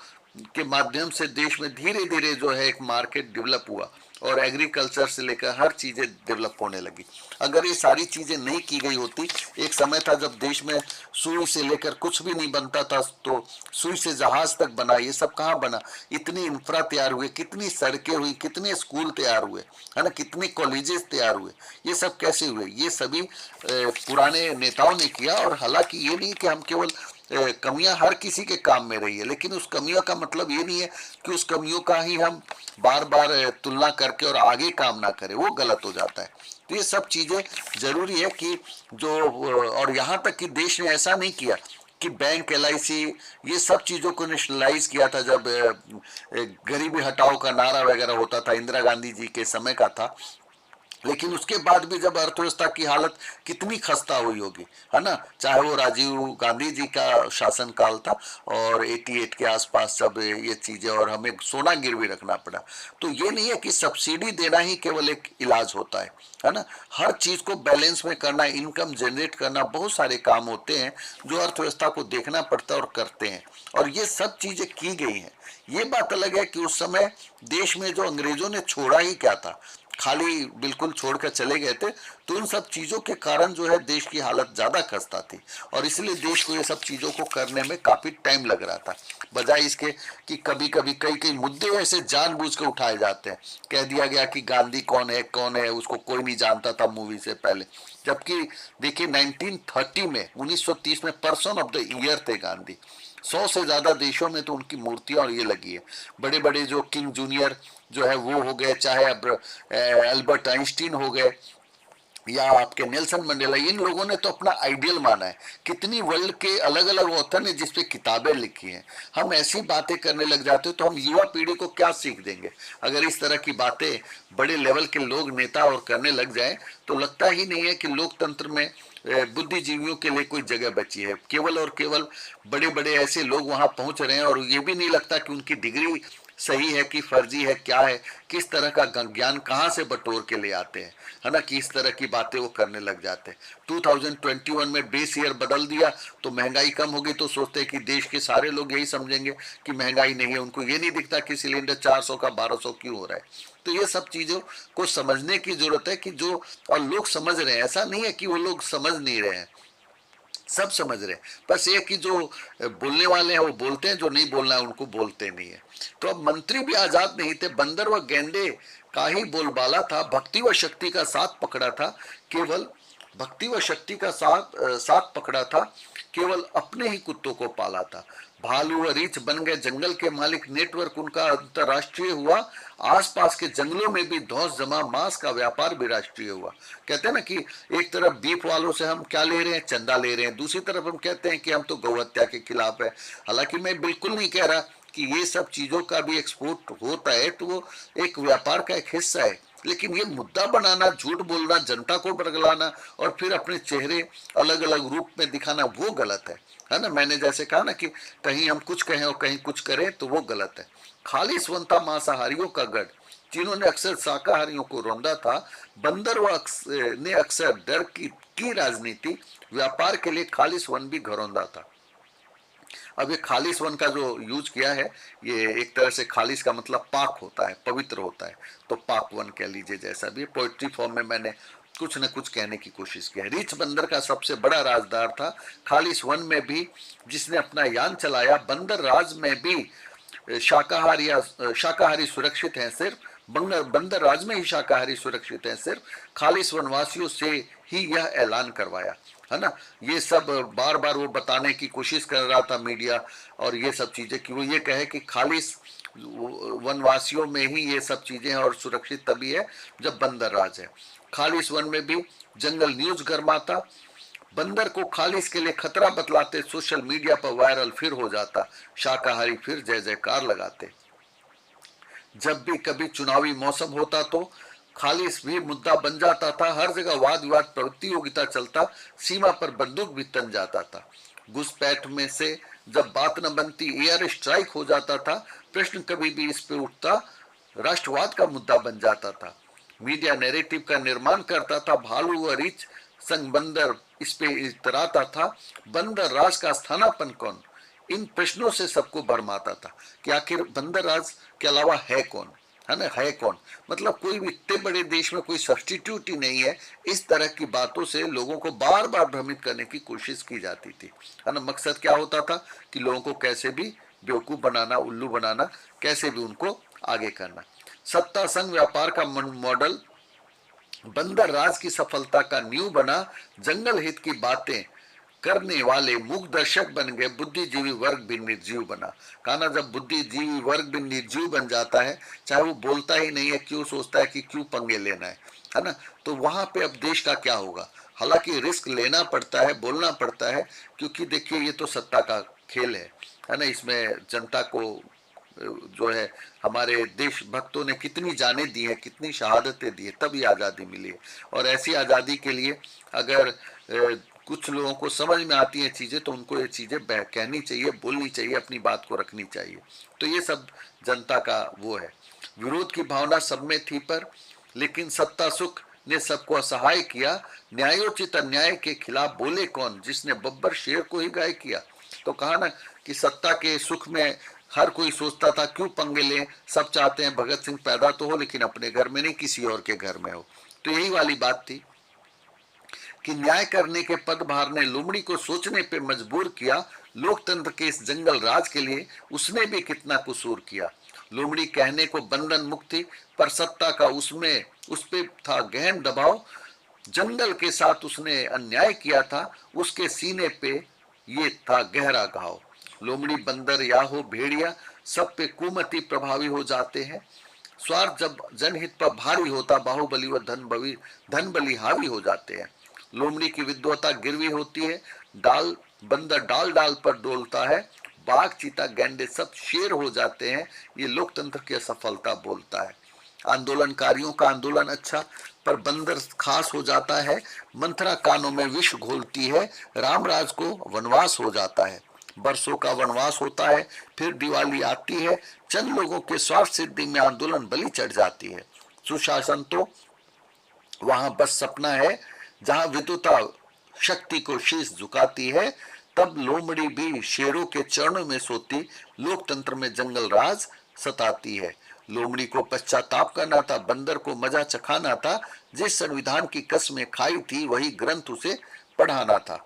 के माध्यम से देश में धीरे धीरे जो है एक मार्केट डेवलप हुआ और एग्रीकल्चर से लेकर हर चीजें डेवलप होने लगी। अगर ये सारी चीजें नहीं की गई होती, एक समय था जब देश में सुई से लेकर कुछ भी नहीं बनता था, तो सुई से जहाज तक बना, ये सब कहाँ बना। इतनी इंफ्रा तैयार हुए, कितनी सड़कें हुई, कितने स्कूल तैयार हुए, है ना, कितने कॉलेजेस तैयार हुए, ये सब कैसे हुए, ये सभी पुराने नेताओं ने किया। और हालांकि ये नहीं कि हम केवल कमियां हर किसी के काम में रही है, लेकिन उस कमियों का मतलब ये नहीं है कि उस कमियों का ही हम बार बार तुलना करके और आगे काम ना करें, वो गलत हो जाता है। तो ये सब चीजें जरूरी है कि जो, और यहाँ तक कि देश ने ऐसा नहीं किया कि बैंक, LIC, ये सब चीजों को नेशनलाइज किया था। जब गरीबी हटाओ का नारा वगैरह होता था, इंदिरा गांधी जी के समय का था, लेकिन उसके बाद भी जब अर्थव्यवस्था की हालत कितनी खस्ता हुई होगी, है ना, चाहे वो राजीव गांधी जी का शासनकाल था और 88 के आसपास जब ये चीजें, और हमें सोना गिरवी रखना पड़ा। तो ये नहीं है कि सब्सिडी देना ही केवल एक इलाज होता है ना, हर चीज को बैलेंस में करना, इनकम जनरेट करना, बहुत सारे काम होते हैं जो अर्थव्यवस्था को देखना पड़ता है और करते हैं, और ये सब चीजें की गई हैं। ये बात अलग है कि उस समय देश में जो अंग्रेजों ने छोड़ा ही क्या था, खाली बिल्कुल छोड़कर चले गए थे। तो उन सब चीजों के कारण जो है देश की हालत ज्यादा खस्ता थी, और इसलिए देश को ये सब चीजों को करने में काफी टाइम लग रहा था। बजाय इसके कि कभी कभी कई कई मुद्दे ऐसे जानबूझ के उठाए जाते हैं, कह दिया गया कि गांधी कौन है, उसको कोई नहीं जानता था मूवी से पहले। जबकि देखिए 1930 में, 1930 में पर्सन ऑफ द ईयर थे गांधी। 100 से ज्यादा देशों में तो उनकी मूर्तियां और ये लगी है। बड़े बड़े जो किंग जूनियर जो है वो हो गए, चाहे अब अल्बर्ट आइंस्टीन हो गए, या आपके नेल्सन मंडेला, इन लोगों ने तो अपना आइडियल माना है। कितनी वर्ल्ड के अलग अलग ऑथर ने जिसपे किताबें लिखी हैं। हम ऐसी बातें करने लग जाते हो तो हम युवा पीढ़ी को क्या सीख देंगे। अगर इस तरह की बातें बड़े लेवल के लोग, नेता और करने लग जाए, तो लगता ही नहीं है कि लोकतंत्र में बुद्धिजीवियों के लिए कोई जगह बची है। केवल और केवल बड़े बड़े ऐसे लोग वहां पहुंच रहे हैं, और ये भी नहीं लगता कि उनकी डिग्री सही है कि फर्जी है, क्या है, किस तरह का ज्ञान कहाँ से बटोर के ले आते हैं, है ना, कि इस तरह की बातें वो करने लग जाते हैं। 2021 में बेस ईयर बदल दिया तो महंगाई कम होगी, तो सोचते हैं कि देश के सारे लोग यही समझेंगे कि महंगाई नहीं है। उनको ये नहीं दिखता कि सिलेंडर 400 का 1200 क्यों हो रहा है। तो ये सब चीजों को समझने की जरूरत है कि जो, और लोग समझ रहे हैं, ऐसा नहीं है कि वो लोग समझ नहीं रहे हैं, सब समझ रहे हैं। बस ये कि जो बोलने वाले हैं वो बोलते हैं, जो नहीं बोलना है उनको बोलते नहीं है। तो अब मंत्री भी आजाद नहीं थे, बंदर व गेंडे का ही बोलबाला था, भक्ति व शक्ति का साथ पकड़ा था, केवल भक्ति व शक्ति का साथ पकड़ा था, केवल अपने ही कुत्तों को पाला था। भालू व रीछ बन गए जंगल के मालिक, नेटवर्क उनका अंतरराष्ट्रीय हुआ, आसपास के जंगलों में भी धौंस जमा, मांस का व्यापार भी राष्ट्रीय हुआ। कहते हैं ना कि एक तरफ बीफ वालों से हम क्या ले रहे हैं, चंदा ले रहे हैं, दूसरी तरफ हम कहते हैं कि हम तो गौ हत्या के खिलाफ है। हालांकि मैं बिल्कुल नहीं कह रहा कि ये सब चीजों का भी एक्सपोर्ट होता है, तो वो एक व्यापार का एक हिस्सा है, लेकिन ये मुद्दा बनाना, झूठ बोलना, जनता को बरगलाना और फिर अपने चेहरे अलग अलग रूप में दिखाना, वो गलत है ना। मैंने जैसे कहा ना कि कहीं हम कुछ कहें और कहीं कुछ करें, तो वो गलत है। खाली स्वंता मांसाहारियों का गढ़, जिन्होंने अक्सर शाकाहारियों को रौंदा था, बंदर ने अक्सर डर की राजनीति, व्यापार के लिए खालिस वन भी घरौंदा था। अब ये खालिस वन का जो यूज किया है, ये एक तरह से खालिस का मतलब पाक होता है, पवित्र होता है, तो पाक वन कह लीजिए, जैसा भी पोएट्री फॉर्म में मैंने कुछ न कुछ कहने की कोशिश की है। रीछ बंदर का सबसे बड़ा राजदार था, खालिस वन में भी जिसने अपना यान चलाया, बंदर राज में भी शाकाहारी सुरक्षित हैं सिर्फ, बंदर राज में ही शाकाहारी सुरक्षित हैं सिर्फ, खालिस वनवासियों से ही यह ऐलान करवाया। है ना। ये सब बार बार वो बताने की कोशिश कर रहा था मीडिया, और ये सब चीजें कि वो ये कहे कि खालिस वनवासियों में ही ये सब चीजें हैं और सुरक्षित तभी है जब बंदर राज है। खालिस वन में भी जंगल न्यूज गर्माता, बंदर को खालिस के लिए खतरा बतलाते सोशल मीडिया पर वायरल फिर हो जाता, शाकाहारी फिर जय जयकार लगाते। जब भी कभी चुनावी मौसम होता तो खालिस भी मुद्दा बन जाता था, हर जगह वाद विवाद प्रतियोगिता चलता, सीमा पर बंदूक भी तन जाता था। घुसपैठ में से जब बात न बनती एयर स्ट्राइक हो जाता था, प्रश्न कभी भी इस पे उठता, राष्ट्रवाद का मुद्दा बन जाता था। मीडिया नैरेटिव का निर्माण करता था, भालू व रीछ संग बंदर इस पे इतराता था, बंदर राज का स्थानापन्न कौन, इन प्रश्नों से सबको भरमाता था कि आखिर बंदर राज के अलावा है कौन, है ना, है कौन, मतलब कोई भी इतने बड़े देश में कोई सब्स्टिट्यूट ही नहीं है। इस तरह की बातों से लोगों को बार बार भ्रमित करने की कोशिश की जाती थी, है ना। मकसद क्या होता था कि लोगों को कैसे भी बेवकूफ बनाना, उल्लू बनाना, कैसे भी उनको आगे करना। सत्ता संघ व्यापार का मॉडल बंदर राज की सफलता का नींव बना, जंगल हित की बातें करने वाले मूक दर्शक बन गए, बुद्धिजीवी वर्ग भी निर्जीव बना। कहा ना, जब बुद्धिजीवी वर्ग भी निर्जीव बन जाता है, चाहे वो बोलता ही नहीं है, क्यों सोचता है कि क्यों पंगे लेना है ना, तो वहां पे अब देश का क्या होगा। हालांकि रिस्क लेना पड़ता है, बोलना पड़ता है, क्योंकि देखिए ये तो सत्ता का खेल है ना। इसमें जनता को जो है, हमारे देशभक्तों ने कितनी जानें दी है, कितनी शहादतें दी है, तब ये आज़ादी मिली है। और ऐसी आज़ादी के लिए अगर कुछ लोगों को समझ में आती हैं चीज़ें, तो उनको ये चीज़ें कहनी चाहिए, बोलनी चाहिए, अपनी बात को रखनी चाहिए। तो ये सब जनता का वो है। विरोध की भावना सब में थी, पर लेकिन सत्ता सुख ने सबको असहाय किया, न्यायोचित अन्याय के खिलाफ बोले कौन, जिसने बब्बर शेर को ही गाय किया। तो कहा ना कि सत्ता के सुख में हर कोई सोचता था क्यों पंगे लें, सब चाहते हैं भगत सिंह पैदा तो हो लेकिन अपने घर में नहीं, किसी और के घर में हो। तो यही वाली बात थी कि न्याय करने के पदभार ने लोमड़ी को सोचने पे मजबूर किया, लोकतंत्र के इस जंगल राज के लिए उसने भी कितना कसूर किया। लोमड़ी कहने को बंधन मुक्त थी, पर सत्ता का उसमें उस पे था गहन दबाव, जंगल के साथ उसने अन्याय किया था, उसके सीने पे ये था गहरा घाव। लोमड़ी बंदर या हो भेड़िया, सब पे कुमति प्रभावी हो जाते हैं। स्वार्थ जब जनहित पर भारी होता, बाहुबली व धन बली हावी हो जाते हैं। लोमड़ी की विद्वता गिरवी होती है, डाल बंदर डाल डाल पर डोलता है, बाघ चीता गैंडे सब शेर हो जाते हैं, ये लोकतंत्र की असफलता बोलता है। आंदोलनकारियों का आंदोलन अच्छा, पर बंदर खास हो जाता है, मंथरा कानों में विष घोलती है, रामराज को वनवास हो जाता है। बरसों का वनवास होता है, फिर दिवाली आती है, चंद लोगों के स्वार्थ सिद्धि में आंदोलन बलि चढ़ जाती है। सुशासन तो वहां बस सपना है, जहां विद्युता शक्ति को शीश झुकाती है, तब लोमड़ी भी शेरों के चरणों में सोती, लोकतंत्र में जंगल राज सताती है। लोमड़ी को पश्चाताप करना था, बंदर को मजा चखाना था, जिस संविधान की कसमें खाई थी वही ग्रंथ उसे पढ़ाना था।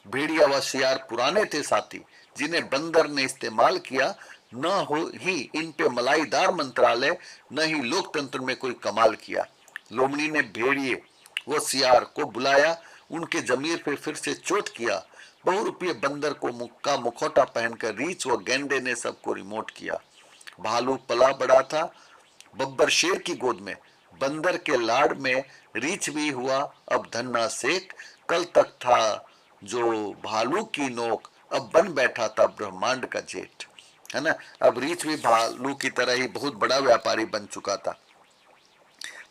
भेड़िया व शियार पुराने थे साथी, जिन्हें बंदर ने इस्तेमाल किया, न हो ही इन पे मलाईदार मंत्रालय, न ही लोकतंत्र में कोई कमाल किया। लोमड़ी ने भेड़िए व सियार को बुलाया, उनके जमीर पे फिर से चोट किया, बहुरूपीय बंदर को मुक्का मुखौटा पहनकर रीछ व गेंडे ने सबको रिमोट किया। भालू पला बड़ा था बब्बर शेर की गोद में, बंदर के लाड़ में रीछ भी हुआ अब धन्ना सेठ, कल तक था जो भालू की नोक, अब बन बैठा था ब्रह्मांड का जेठ, है ना। अब रीछ भी भालू की तरह ही बहुत बड़ा व्यापारी बन चुका था।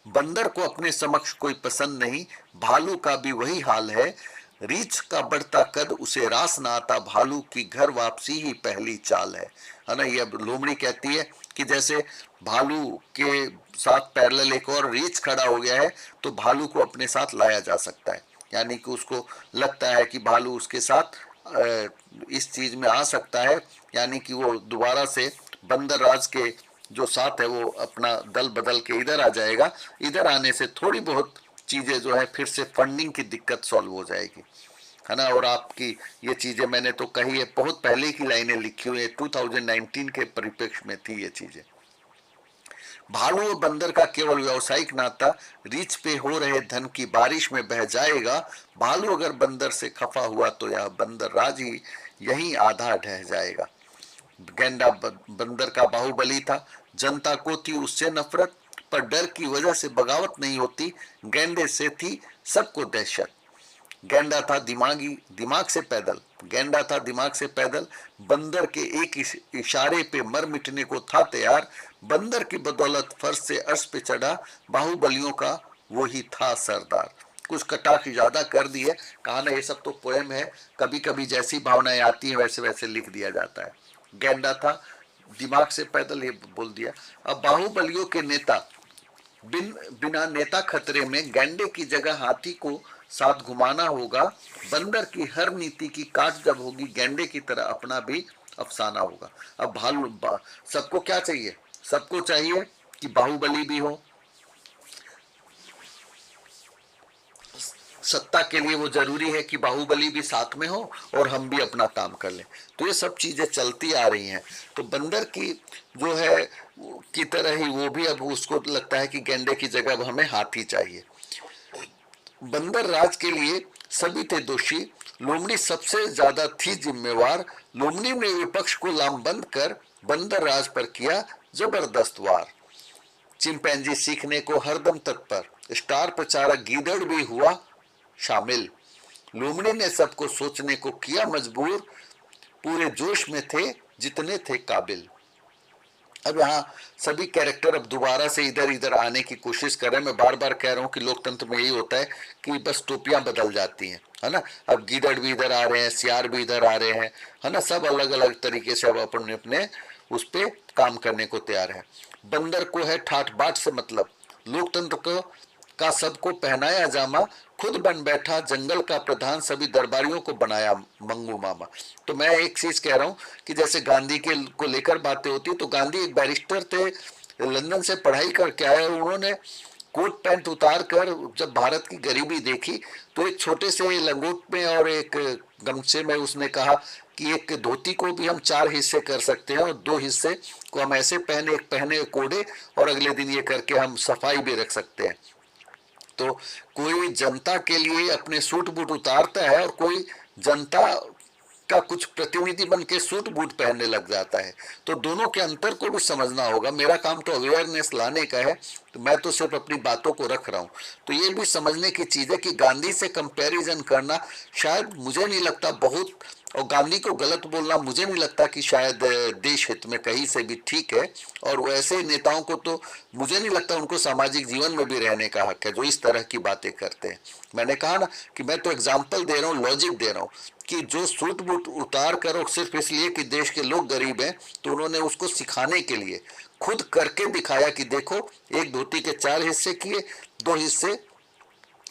बंदर को अपने समक्ष कोई पसंद नहीं, भालू का भी वही हाल है, रीछ का बढ़ता कद उसे रास ना आता, भालू की घर वापसी ही पहली चाल है ना। ये लोमड़ी कहती है कि जैसे भालू के साथ पैरेलल एक और रीछ खड़ा हो गया है, तो भालू को अपने साथ लाया जा सकता है, यानी कि उसको लगता है कि भालू उसके साथ इस चीज में आ सकता है, यानी कि वो दोबारा से बंदर राज के जो साथ है वो अपना दल बदल के इधर आ जाएगा। इधर आने से थोड़ी बहुत चीजें जो है फिर से फंडिंग की दिक्कत सॉल्व हो जाएगी, है ना। और आपकी ये चीजें मैंने तो कही है, बहुत पहले की लाइनें लिखी हुई है, 2019 के परिप्रेक्ष्य में थी ये चीजें। भालू और बंदर का केवल व्यावसायिक नाता रीछ पे हो रहे धन की बारिश में बह जाएगा। भालू अगर बंदर से खफा हुआ तो यह बंदर राज ही यही आधा ढह जाएगा। गेंडा बंदर का बाहुबली था, जनता को थी उससे नफरत, पर डर की वजह से बगावत नहीं होती, गेंडे से थी सबको दहशत। गेंडा था दिमाग से पैदल, गेंडा था दिमाग से पैदल, बंदर के एक इशारे पे मर मिटने को था तैयार। बंदर की बदौलत फर्श से अर्श पे चढ़ा, बाहुबलियों का वही था सरदार। कुछ कटाक्ष ज्यादा कर दी है, कहा ना ये सब तो पोएम है, कभी कभी जैसी भावनाएं आती है वैसे वैसे लिख दिया जाता है। गेंडा था दिमाग से पैदल, ये बोल दिया। अब बाहुबलियों के नेता बिना नेता खतरे में, गैंडे की जगह हाथी को साथ घुमाना होगा। बंदर की हर नीति की काट जब होगी, गैंडे की तरह अपना भी अफसाना होगा। अब सबको क्या चाहिए? सबको चाहिए कि बाहुबली भी हो, सत्ता के लिए वो जरूरी है कि बाहुबली भी साथ में हो और हम भी अपना काम कर लें। तो ये सब चीजें चलती आ रही हैं। तो बंदर की जो है की तरह ही वो भी अब उसको लगता है कि गेंडे की जगह अब हमें हाथी चाहिए। बंदर राज के लिए सभी थे दोषी, लोमड़ी सबसे ज्यादा थी जिम्मेवार। लोमड़ी ने विपक्ष को लामबंद कर बंदर राज पर किया जबरदस्त वार। चिंपैंजी सीखने को हरदम तत्पर, स्टार प्रचारक गीदड़ भी हुआ शामिल। लोमड़ी ने सबको सोचने को किया मजबूर, पूरे जोश में थे जितने थे काबिल। अब यहाँ सभी कैरेक्टर अब दोबारा से इधर इधर आने की कोशिश कर रहे हैं। मैं बार बार कह रहा हूँ कि लोकतंत्र में यही होता है कि बस टोपियां बदल जाती हैं, है ना। अब गीदड़ भी इधर आ रहे हैं, सियार भी इधर आ रहे हैं, है ना। सब अलग अलग तरीके से अब अपने अपने उस पे काम करने को तैयार है। बंदर को है ठाठ बाट से मतलब, लोकतंत्र को का सबको पहनाया जामा, खुद बन बैठा जंगल का प्रधान, सभी दरबारियों को बनाया मंगू मामा। तो मैं एक चीज कह रहा हूँ कि जैसे गांधी के को लेकर बातें होती, तो गांधी एक बैरिस्टर थे, लंदन से पढ़ाई करके आए, उन्होंने कोट पैंट उतार कर जब भारत की गरीबी देखी तो एक छोटे से लंगोट में और एक गमछे में उसने कहा कि एक धोती को भी हम 4 हिस्से कर सकते हैं और 2 हिस्से को हम ऐसे पहने, एक पहने कोडे और अगले दिन ये करके हम सफाई भी रख सकते हैं। तो कोई जनता के लिए अपने सूट बूट उतारता है और कोई जनता का कुछ प्रतिनिधि बन के सूट बूट पहनने लग जाता है। तो दोनों के अंतर को भी समझना होगा। मेरा काम तो अवेयरनेस लाने का है, तो मैं तो सिर्फ अपनी बातों को रख रहा हूँ। तो ये भी समझने की चीज है कि गांधी से कंपैरिजन करना शायद मुझे नहीं लगता बहुत, और गांधी को गलत बोलना मुझे नहीं लगता कि शायद देश हित में कहीं से भी ठीक है। और वैसे नेताओं को तो मुझे नहीं लगता उनको सामाजिक जीवन में भी रहने का हक है जो इस तरह की बातें करते हैं। मैंने कहा ना कि मैं तो एग्जाम्पल दे रहा हूँ, लॉजिक दे रहा हूँ कि जो सूट बूट उतार कर सिर्फ इसलिए कि देश के लोग गरीब हैं, तो उन्होंने उसको सिखाने के लिए खुद करके दिखाया कि देखो एक धोती के 4 हिस्से किए, 2 हिस्से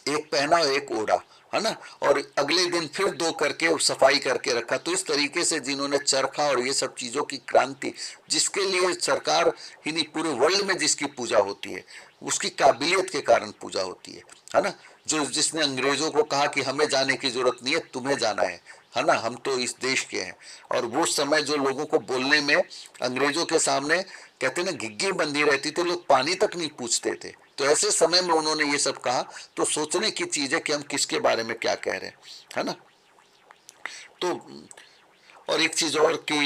एक पहना और एक ओढ़ा, है ना, और अगले दिन फिर 2 करके सफाई करके रखा। तो इस तरीके से जिन्होंने चरखा और ये सब चीजों की क्रांति, जिसके लिए सरकार ही नहीं पूरे वर्ल्ड में जिसकी पूजा होती है, उसकी काबिलियत के कारण पूजा होती है ना। जो जिसने अंग्रेजों को कहा कि हमें जाने की जरूरत नहीं है, तुम्हें जाना है ना, हम तो इस देश के हैं। और वो समय जो लोगों को बोलने में अंग्रेजों के सामने कहते ना घिग्गी बंधी रहती थी, लोग पानी तक नहीं पूछते थे, तो ऐसे समय में उन्होंने ये सब कहा। तो सोचने की चीज है कि हम किसके बारे में क्या कह रहे हैं, है ना। तो और एक चीज और कि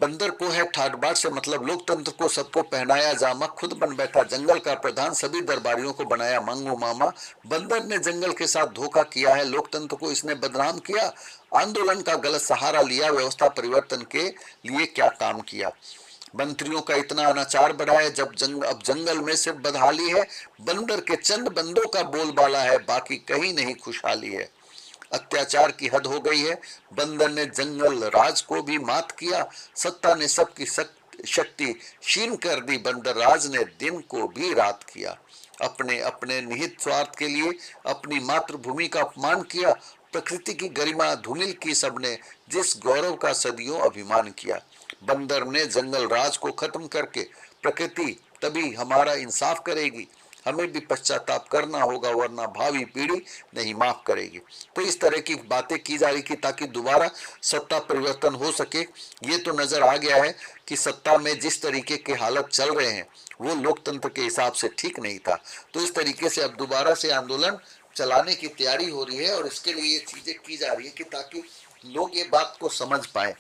बंदर को है ठाट बाट से मतलब, लोकतंत्र को सबको पहनाया जामा, खुद बन बैठा जंगल का प्रधान, सभी दरबारियों को बनाया मंगू मामा। बंदर ने जंगल के साथ धोखा किया है, लोकतंत्र को इसने बदनाम किया, आंदोलन का गलत सहारा लिया, व्यवस्था परिवर्तन के लिए क्या काम किया। मंत्रियों का इतना अनाचार बढ़ा है, अब जंगल में सिर्फ बदहाली है, बंदर के चंद बंदों का बोलबाला है, बाकी कहीं नहीं खुशहाली है। अत्याचार की हद हो गई है, बंदर ने जंगल राज को भी मात किया, सत्ता ने सबकी शक्ति क्षीण कर दी, बंदर राज ने दिन को भी रात किया। अपने अपने निहित स्वार्थ के लिए अपनी मातृभूमि का अपमान किया, प्रकृति की गरिमा धूमिल की सबने, जिस गौरव का सदियों अभिमान किया। बंदर ने जंगल राज को खत्म करके प्रकृति तभी हमारा इंसाफ करेगी, हमें भी पश्चाताप करना होगा, वरना भावी पीढ़ी नहीं माफ करेगी। तो इस तरह की बातें की जा रही थी ताकि दोबारा सत्ता परिवर्तन हो सके। ये तो नजर आ गया है कि सत्ता में जिस तरीके के हालत चल रहे हैं वो लोकतंत्र के हिसाब से ठीक नहीं था। तो इस तरीके से अब दोबारा से आंदोलन चलाने की तैयारी हो रही है और इसके लिए ये चीजें की जा रही है कि ताकि लोग ये बात को समझ पाए।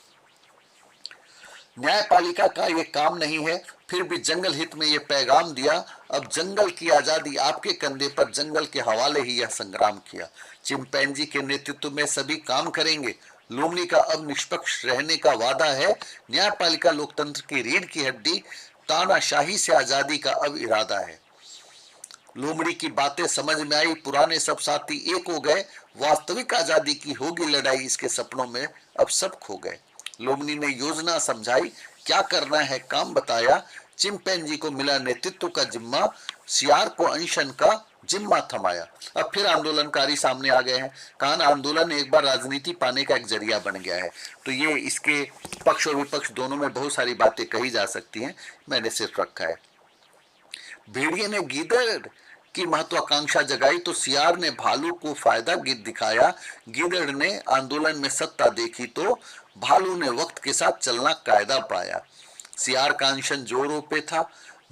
न्यायपालिका का ये काम नहीं है, फिर भी जंगल हित में ये पैगाम दिया, अब जंगल की आजादी आपके कंधे पर, जंगल के हवाले ही यह संग्राम किया। चिंपैंजी के नेतृत्व में सभी काम करेंगे। लोमड़ी का अब निष्पक्ष रहने का वादा है। न्यायपालिका लोकतंत्र की रीढ़ की हड्डी, तानाशाही से आजादी का अब इरादा है। लोमड़ी की बातें समझ में आई, पुराने सब साथी एक हो गए, वास्तविक आजादी की होगी लड़ाई, इसके सपनों में अब सब खो गए। लोमड़ी ने योजना समझाई, क्या करना है काम बताया, चिंपैंजी को मिला नेतृत्व का जिम्मा, सियार को अनशन का जिम्मा थमाया। अब फिर आंदोलनकारी सामने आ गए हैं। कान आंदोलन एक बार राजनीति पाने का एक जरिया बन गया है। तो ये इसके पक्ष और विपक्ष दोनों में बहुत सारी बातें कही जा सकती हैं, मैंने सिर्फ रखा है। भेड़िए ने गीदड़ की महत्वाकांक्षा जगाई तो सियार ने भालू को फायदा दिखाया। गीदड़ ने आंदोलन में सत्ता देखी तो भालू ने वक्त के साथ चलना कायदा पाया। सियार का अनशन जोरों पे था,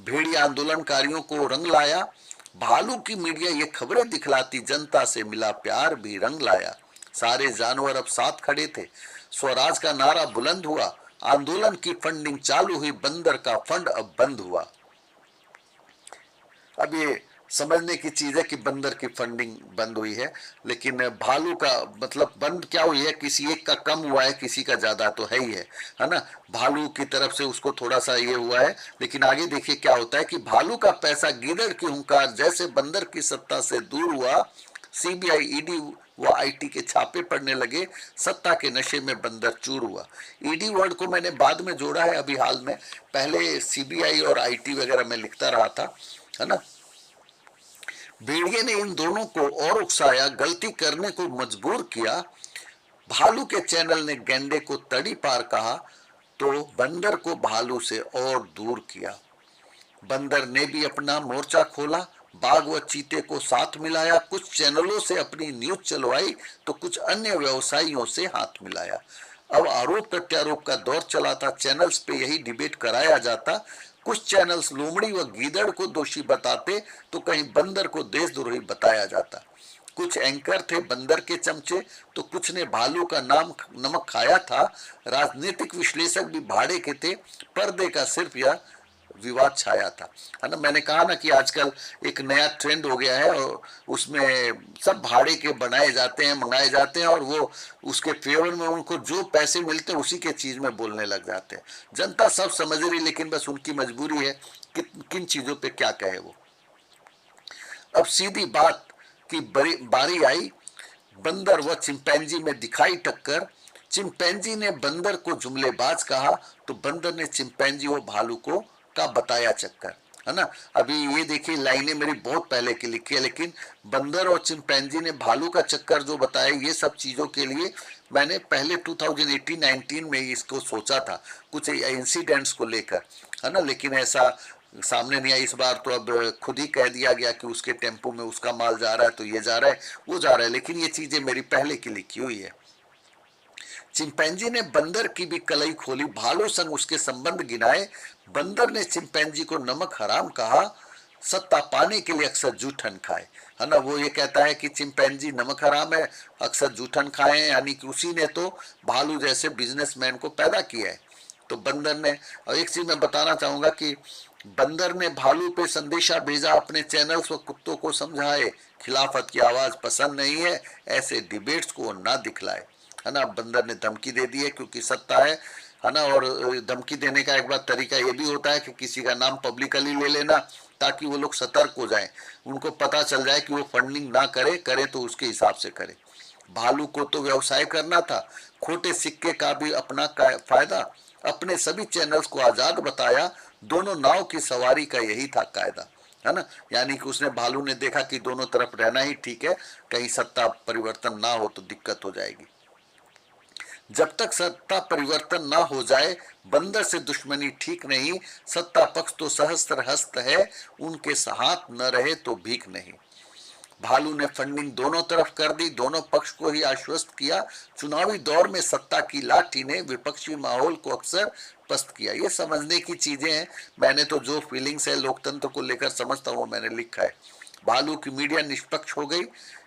भेड़िया आंदोलनकारियों को रंग लाया। भालू की मीडिया ये खबरें दिखलाती, जनता से मिला प्यार भी रंग लाया। सारे जानवर अब साथ खड़े थे, स्वराज का नारा बुलंद हुआ। आंदोलन की फंडिंग चालू हुई, बंदर का फंड अब बंद हुआ। अब ये समझने की चीज है कि बंदर की फंडिंग बंद हुई है, लेकिन भालू का मतलब बंद क्या हुई है, किसी एक का कम हुआ है, किसी का ज्यादा तो है ही है ना। भालू की तरफ से उसको थोड़ा सा ये हुआ है, लेकिन आगे देखिए क्या होता है कि भालू का पैसा गीदड़ की हुंकार, जैसे बंदर की सत्ता से दूर हुआ। सीबीआई, ईडी व आईटी के छापे पड़ने लगे, सत्ता के नशे में बंदर चूर हुआ। ईडी वर्ड को मैंने बाद में जोड़ा है अभी हाल में, पहले सीबीआई और आईटी वगैरह में लिखता रहा था, है ना। भेड़िए ने इन दोनों को और उकसाया, गलती करने को मजबूर किया। भालू के चैनल ने गेंडे को तड़ी पार कहा तो बंदर को भालू से और दूर किया। बंदर ने भी अपना मोर्चा खोला, बाघ व चीते को साथ मिलाया। कुछ चैनलों से अपनी न्यूज चलवाई तो कुछ अन्य व्यवसायियों से हाथ मिलाया। अब आरोप प्रत्यारोप का दौर चला था, चैनल्स पे यही डिबेट कराया जाता। कुछ चैनल्स लोमड़ी व गीदड़ को दोषी बताते तो कहीं बंदर को देशद्रोही बताया जाता। कुछ एंकर थे बंदर के चमचे तो कुछ ने भालू का नाम नमक खाया था। राजनीतिक विश्लेषक भी भाड़े के थे, पर्दे का सिर्फ यह विवाद छाया था, है ना। मैंने कहा ना कि आजकल एक नया ट्रेंड हो गया है और उसमें सब भाड़े के बनाए जाते हैं, मंगाए जाते हैं और वो उसके फेवर में उनको जो पैसे मिलते हैं उसी के चीज में बोलने लग जाते हैं। जनता सब समझ रही, लेकिन बस उनकी मजबूरी है कि किन चीजों पे क्या कहे वो। अब सीधी बात की बारी आई, बंदर व चिंपैंजी में दिखाई टक्कर। चिंपैंजी ने बंदर को जुमलेबाज कहा तो बंदर ने चिंपैंजी व भालू को का बताया चक्कर, है ना। अभी ये देखिए लाइनें मेरी बहुत पहले की लिखी है, लेकिन बंदर और चिंपैंजी ने भालू का चक्कर जो बताया, ये सब चीजों के लिए मैंने पहले 2018-19 में इसको सोचा था, कुछ इंसिडेंट्स को लेकर, है ना। लेकिन ऐसा सामने नहीं आया। इस बार तो अब खुद ही कह दिया गया कि उसके टेम्पो में उसका माल जा रहा है तो ये जा रहा है, वो जा रहा है, लेकिन ये चीजें मेरी पहले की लिखी हुई है। चिंपैंजी ने बंदर की भी कलई खोली, भालू संग उसके संबंध गिनाए। बंदर ने चिंपैंजी को नमक हराम कहा, सत्ता पाने के लिए अक्सर जूठन खाए, है ना। वो ये कहता है कि चिंपैंजी नमक हराम है, अक्सर जूठन खाए, यानी कि उसी ने तो भालू जैसे बिजनेसमैन को पैदा किया है। तो बंदर ने, और एक चीज मैं बताना चाहूंगा कि बंदर ने भालू पे संदेशा भेजा, अपने चैनल्स व कुत्तों को समझाए, खिलाफत की आवाज पसंद नहीं है, ऐसे डिबेट्स को ना दिखलाए, है ना। बंदर ने धमकी दे दी है क्योंकि सत्ता है ना। और धमकी देने का एक बार तरीका ये भी होता है कि किसी का नाम पब्लिकली ले लेना ताकि वो लोग सतर्क हो जाएं, उनको पता चल जाए कि वो फंडिंग ना करे तो उसके हिसाब से करे। भालू को तो व्यवसाय करना था, खोटे सिक्के का भी अपना फायदा, अपने सभी चैनल्स को आजाद बताया, दोनों नाव की सवारी का यही था कायदा, है ना। यानी कि उसने, भालू ने देखा कि दोनों तरफ रहना ही ठीक है, कहीं सत्ता परिवर्तन ना हो तो दिक्कत हो जाएगी। जब तक सत्ता परिवर्तन ना हो जाए बंदर से दुश्मनी ठीक नहीं। सत्ता पक्ष तो सहस्त्र हस्त है, उनके हाथ न रहे तो भीख नहीं। भालू ने फंडिंग दोनों तरफ कर दी, दोनों पक्ष को ही आश्वस्त किया। चुनावी दौर में सत्ता की लाठी ने विपक्षी माहौल को अक्सर पस्त किया। ये समझने की चीजें हैं। मैंने तो जो फीलिंग्स है लोकतंत्र को लेकर समझता हूँ मैंने लिखा है। भालू की मीडिया निष्पक्ष हो गई,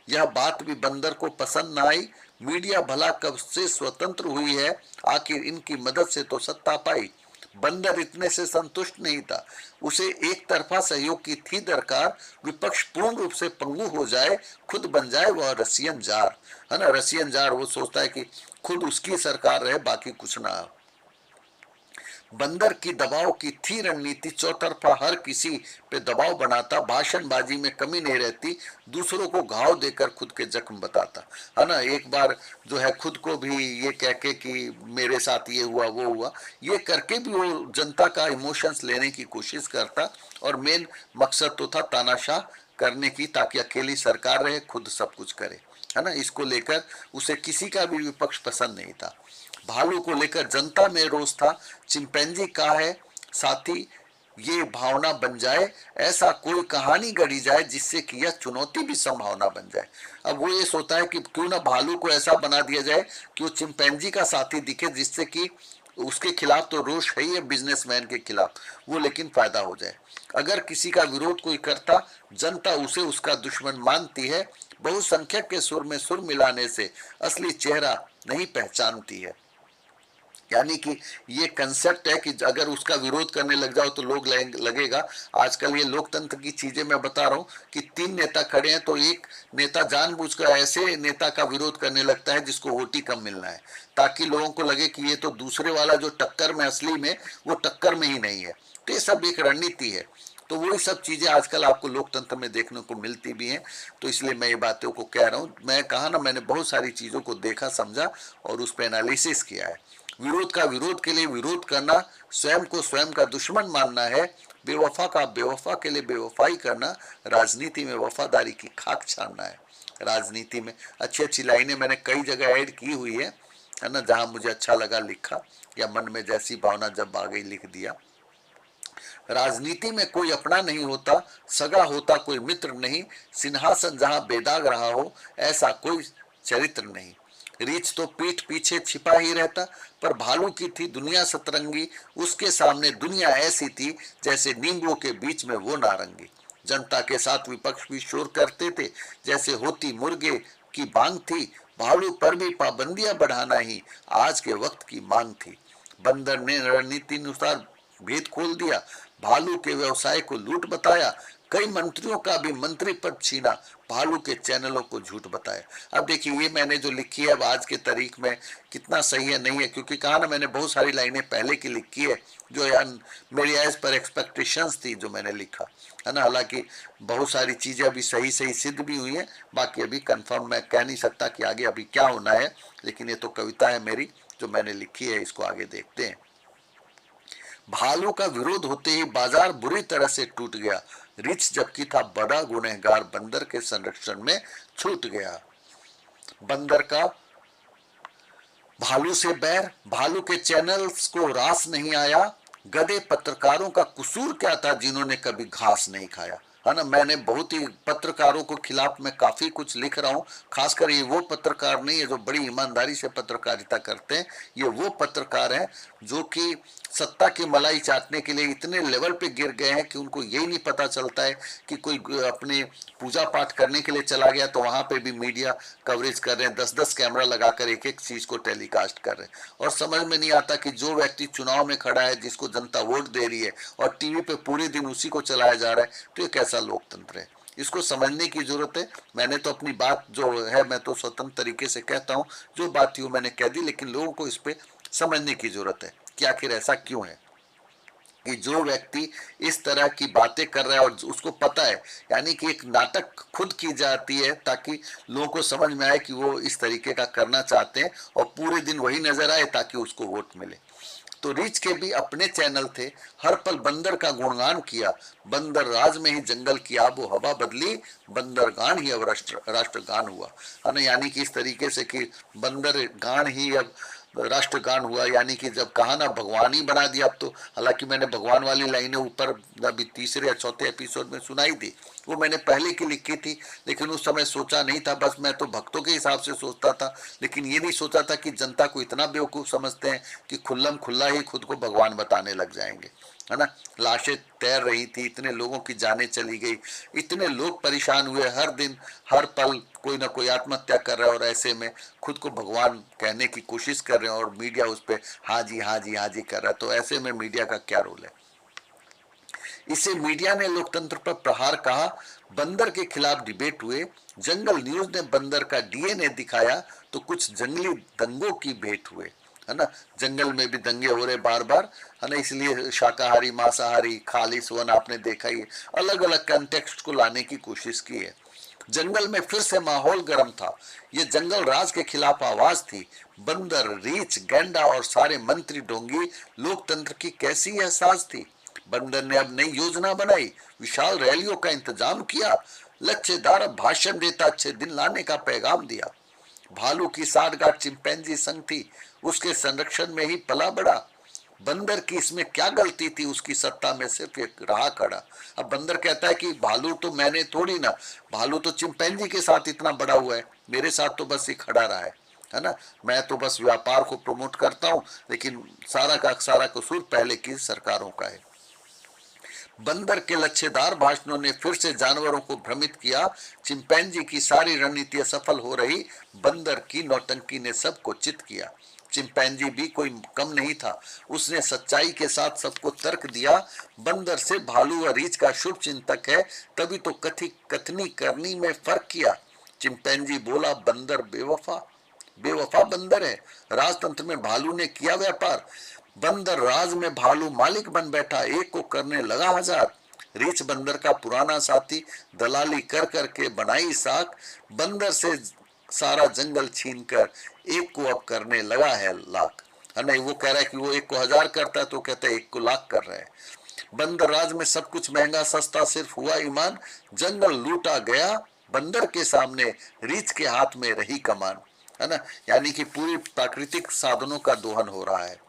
यह बात भी बंदर को पसंद न आई। मीडिया भला कब से स्वतंत्र हुई है, आखिर इनकी मदद से तो सत्ता पाई। बंदर इतने से संतुष्ट नहीं था, उसे एक तरफा सहयोग की थी दरकार। विपक्ष पूर्ण रूप से पंगु हो जाए, खुद बन जाए वह रसियन जार, है ना। रसियन जार वो सोचता है कि खुद उसकी सरकार रहे, बाकी कुछ ना। बंदर की दबाव की थी रणनीति, चौतरफा हर किसी पे दबाव बनाता, भाषणबाजी में कमी नहीं रहती, दूसरों को घाव देकर खुद के जख्म बताता, है ना। एक बार जो है खुद को भी ये कह के कि मेरे साथ ये हुआ वो हुआ, ये करके भी वो जनता का इमोशंस लेने की कोशिश करता। और मेन मकसद तो था तानाशाह करने की, ताकि अकेली सरकार रहे, खुद सब कुछ करे, है ना। इसको लेकर उसे किसी का भी विपक्ष पसंद नहीं था। भालू को लेकर जनता में रोष था। चिंपैंजी का है साथी ये भावना बन जाए, ऐसा कोई कहानी गढ़ी जाए जिससे कि यह चुनौती भी संभावना बन जाए। अब वो ये सोचता है कि क्यों ना भालू को ऐसा बना दिया जाए कि वो चिंपैंजी का साथी दिखे, जिससे कि उसके खिलाफ तो रोष है ही है बिजनेसमैन के खिलाफ, वो लेकिन फायदा हो जाए। अगर किसी का विरोध कोई करता, जनता उसे उसका दुश्मन मानती है। बहुसंख्यक के सुर में सुर मिलाने से असली चेहरा नहीं पहचानती है। यानी कि ये कंसेप्ट है कि अगर उसका विरोध करने लग जाओ तो लोग लगेगा। आजकल ये लोकतंत्र की चीजें मैं बता रहा हूँ कि 3 नेता खड़े हैं तो एक नेता जानबूझकर ऐसे नेता का विरोध करने लगता है जिसको वोट ही कम मिलना है, ताकि लोगों को लगे कि ये तो दूसरे वाला जो टक्कर में असली में वो टक्कर में ही नहीं है। तो ये सब एक रणनीति है। तो वही सब चीजें आजकल आपको लोकतंत्र में देखने को मिलती भी हैं। तो इसलिए मैं ये बातों को कह रहा हूँ। मैं कहा ना, मैंने बहुत सारी चीजों को देखा समझा और उस पर एनालिसिस किया है। विरोध का विरोध के लिए विरोध करना, स्वयं को स्वयं का दुश्मन मानना है। बेवफा का बेवफा के लिए बेवफाई करना, राजनीति में वफादारी की खाक छानना है। राजनीति में अच्छी अच्छी लाइनें मैंने कई जगह ऐड की हुई है ना। जहां मुझे अच्छा लगा लिखा, या मन में जैसी भावना जब आ गई लिख दिया। राजनीति में कोई अपना नहीं होता, सगा होता कोई मित्र नहीं। सिंहासन जहां बेदाग रहा हो, ऐसा कोई चरित्र नहीं। रीछ तो पीठ पीछे छिपा ही रहता, पर भालू की थी दुनिया सतरंगी। उसके सामने दुनिया ऐसी थी जैसे नींबुओं के बीच में वो नारंगी। जनता के साथ विपक्ष भी शोर करते थे, जैसे होती मुर्गे की बांग थी। भालू पर भी पाबंदियां बढ़ाना ही आज के वक्त की मांग थी। बंदर ने रणनीति अनुसार भेद खोल दिया, भालू के व्यवसाय को लूट बताया। कई मंत्रियों का भी मंत्री पद छीना, भालू के चैनलों को झूठ बताया। अब देखिए ये मैंने जो लिखी है अब आज के तारीख में कितना सही है नहीं है, क्योंकि कहा ना मैंने बहुत सारी लाइनें पहले की लिखी है जो यार मेरी एज पर एक्सपेक्टेशंस थी जो मैंने लिखा, है ना। हालांकि बहुत सारी चीजें अभी सही सही सिद्ध भी हुई हैं, बाकी अभी कंफर्म मैं कह नहीं सकता कि आगे अभी क्या होना है। लेकिन ये तो कविता है मेरी जो मैंने लिखी है, इसको आगे देखते हैं। भालू का विरोध होते ही बाजार बुरी तरह से टूट गया। रिच जबकि था बड़ा गुनहगार, बंदर के संरक्षण में छूट गया। बंदर का भालू से बैर, भालू के चैनल्स को रास नहीं आया। गधे पत्रकारों का कसूर क्या था जिन्होंने कभी घास नहीं खाया, है ना। मैंने बहुत ही पत्रकारों को खिलाफ में काफी कुछ लिख रहा हूँ। खासकर ये वो पत्रकार नहीं है जो बड़ी ईमानदारी से पत्रकारिता करते हैं, ये वो पत्रकार हैं जो कि सत्ता की मलाई चाटने के लिए इतने लेवल पे गिर गए हैं कि उनको यही नहीं पता चलता है कि कोई अपने पूजा पाठ करने के लिए चला गया तो वहां पे भी मीडिया कवरेज कर रहे हैं, 10-10 कैमरा लगाकर एक एक चीज को टेलीकास्ट कर रहे हैं। और समझ में नहीं आता कि जो व्यक्ति चुनाव में खड़ा है, जिसको जनता वोट दे रही है और टीवी पे पूरे दिन उसी को चलाया जा रहा है, तो ये कैसा लोकतंत्र है। इसको समझने की जरूरत है। मैंने तो अपनी बात जो है मैं तो स्वतंत्र तरीके से कहता हूँ, जो बात थी वो मैंने कह दी, लेकिन लोगों को इस पे समझने की जरूरत है कि आखिर ऐसा क्यों है कि जो व्यक्ति इस तरह की बातें कर रहा है और उसको पता है, यानी कि एक नाटक खुद की जाती है ताकि लोगों को समझ में आए कि वो इस तरीके का करना चाहते हैं और पूरे दिन वही नजर आए ताकि उसको वोट मिले। तो रीच के भी अपने चैनल थे, हर पल बंदर का गुणगान किया। बंदर राज में ही जंगल की आबो हवा बदली, बंदर गान ही अब राष्ट्रगान हुआ, है ना। यानी कि इस तरीके से कि बंदर गान ही अब राष्ट्रगान हुआ, यानी कि जब कहा ना भगवान ही बना दिया अब तो। हालांकि मैंने भगवान वाली लाइनें ऊपर अभी तीसरे या चौथे एपिसोड में सुनाई थी, वो मैंने पहले की लिखी थी, लेकिन उस समय सोचा नहीं था, बस मैं तो भक्तों के हिसाब से सोचता था, लेकिन ये नहीं सोचा था कि जनता को इतना बेवकूफ समझते हैं कि खुल्लम खुल्ला ही खुद को भगवान बताने लग जाएंगे, है ना। लाशें तैर रही थी, इतने लोगों की जानें चली गई, इतने लोग परेशान हुए, हर दिन हर पल कोई ना कोई आत्महत्या कर रहा है, और ऐसे में खुद को भगवान कहने की कोशिश कर रहे हैं, और मीडिया उस पर हाँ जी हाँ जी हाँ जी कर रहा है। तो ऐसे में मीडिया का क्या रोल है? इसे मीडिया ने लोकतंत्र पर प्रहार कहा। बंदर के खिलाफ डिबेट हुए, जंगल न्यूज ने बंदर का डीएनए दिखाया, तो कुछ जंगली दंगों की भेंट हुए, है ना। जंगल में भी दंगे हो रहे बार बार, है ना, इसलिए शाकाहारी मांसाहारी खालिस वन आपने देखा ही, अलग अलग कंटेक्स्ट को लाने की कोशिश की है। जंगल में फिर से माहौल गर्म था, ये जंगल राज के खिलाफ आवाज थी। बंदर, रीछ, गैंडा और सारे मंत्री ढोंगी लोकतंत्र की कैसी एहसास थी। बंदर ने अब नई योजना बनाई, विशाल रैलियों का इंतजाम किया, लच्छेदार भाषण देता अच्छे दिन लाने का पैगाम दिया। भालू की साठगांठ चिंपैंजी संग थी, उसके संरक्षण में ही पला बड़ा। बंदर की इसमें क्या गलती थी, उसकी सत्ता में सिर्फ एक रहा खड़ा। अब बंदर कहता है कि भालू तो मैंने थोड़ी ना, भालू तो चिंपैंजी के साथ इतना बड़ा हुआ है, मेरे साथ तो बस ये खड़ा रहा है ना। मैं तो बस व्यापार को प्रमोट करता हूँ, लेकिन सारा का सारा कसूर पहले की सरकारों का है। बंदर के लच्छेदार भाषणों ने फिर से जानवरों को भ्रमित किया। चिंपैंजी की सारी रणनीतियां सफल हो रही, बंदर की नौटंकी ने सबको चित किया। चिंपैंजी भी कोई कम नहीं था, उसने सच्चाई के साथ सबको तर्क दिया। बंदर से भालू व रीछ का शुभ चिंतक है, तभी तो कथनी करनी में फर्क किया। चिंपैंजी बोला, बंदर बेवफा बेवफा बंदर है, राजतंत्र में भालू ने किया व्यापार। बंदर राज में, भालू मालिक बन बैठा, एक को करने लगा हजार। रीछ बंदर का पुराना साथी, दलाली कर करके बनाई साख। बंदर से सारा जंगल छीनकर एक को अब करने लगा है लाख, है नहीं। वो कह रहा है कि वो एक को हजार करता है, तो कहता है एक को लाख कर रहा है। बंदर राज में सब कुछ महंगा सस्ता, सिर्फ हुआ ईमान। जंगल लूटा गया बंदर के सामने, रीछ के हाथ में रही कमान, है ना। यानी कि पूरी प्राकृतिक साधनों का दोहन हो रहा है।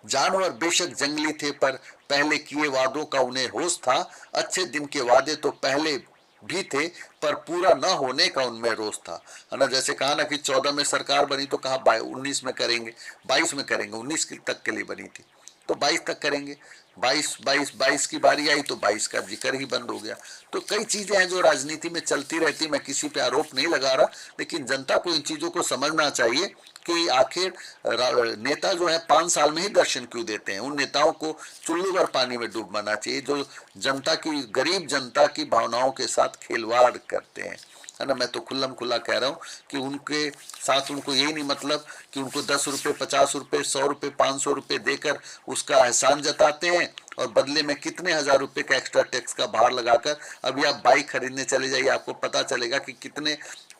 जानवर बेशक जंगली थे, पर पहले किए वादों का उन्हें होश था। अच्छे दिन के वादे तो पहले भी थे, पर पूरा न होने का उनमें रोष था, है ना। जैसे कहा ना कि 14 में सरकार बनी तो कहा 19 में करेंगे, 22 में करेंगे, 19 तक के लिए बनी थी तो 22 तक करेंगे। 22 की बारी आई तो 22 का जिक्र ही बंद हो गया। तो कई चीजें हैं जो राजनीति में चलती रहती, मैं किसी पे आरोप नहीं लगा रहा, लेकिन जनता को इन चीजों को समझना चाहिए कि आखिर नेता जो है 5 साल में ही दर्शन क्यों देते हैं। उन नेताओं को चुल्लू भर पानी में डूबना चाहिए जो जनता की, गरीब जनता की भावनाओं के साथ खिलवाड़ करते हैं, है ना। मैं तो खुल्लम खुल्ला कह रहा हूँ कि उनके साथ उनको यही नहीं मतलब कि उनको 10 रुपए 50 रुपए 100 रुपए 500 रुपए देकर उसका एहसान जताते हैं, और बदले में कितने हजार रुपए का एक्स्ट्रा टैक्स का भार लगाकर अभी आप बाइक खरीदने चले जाइए, आपको पता चलेगा कि कितने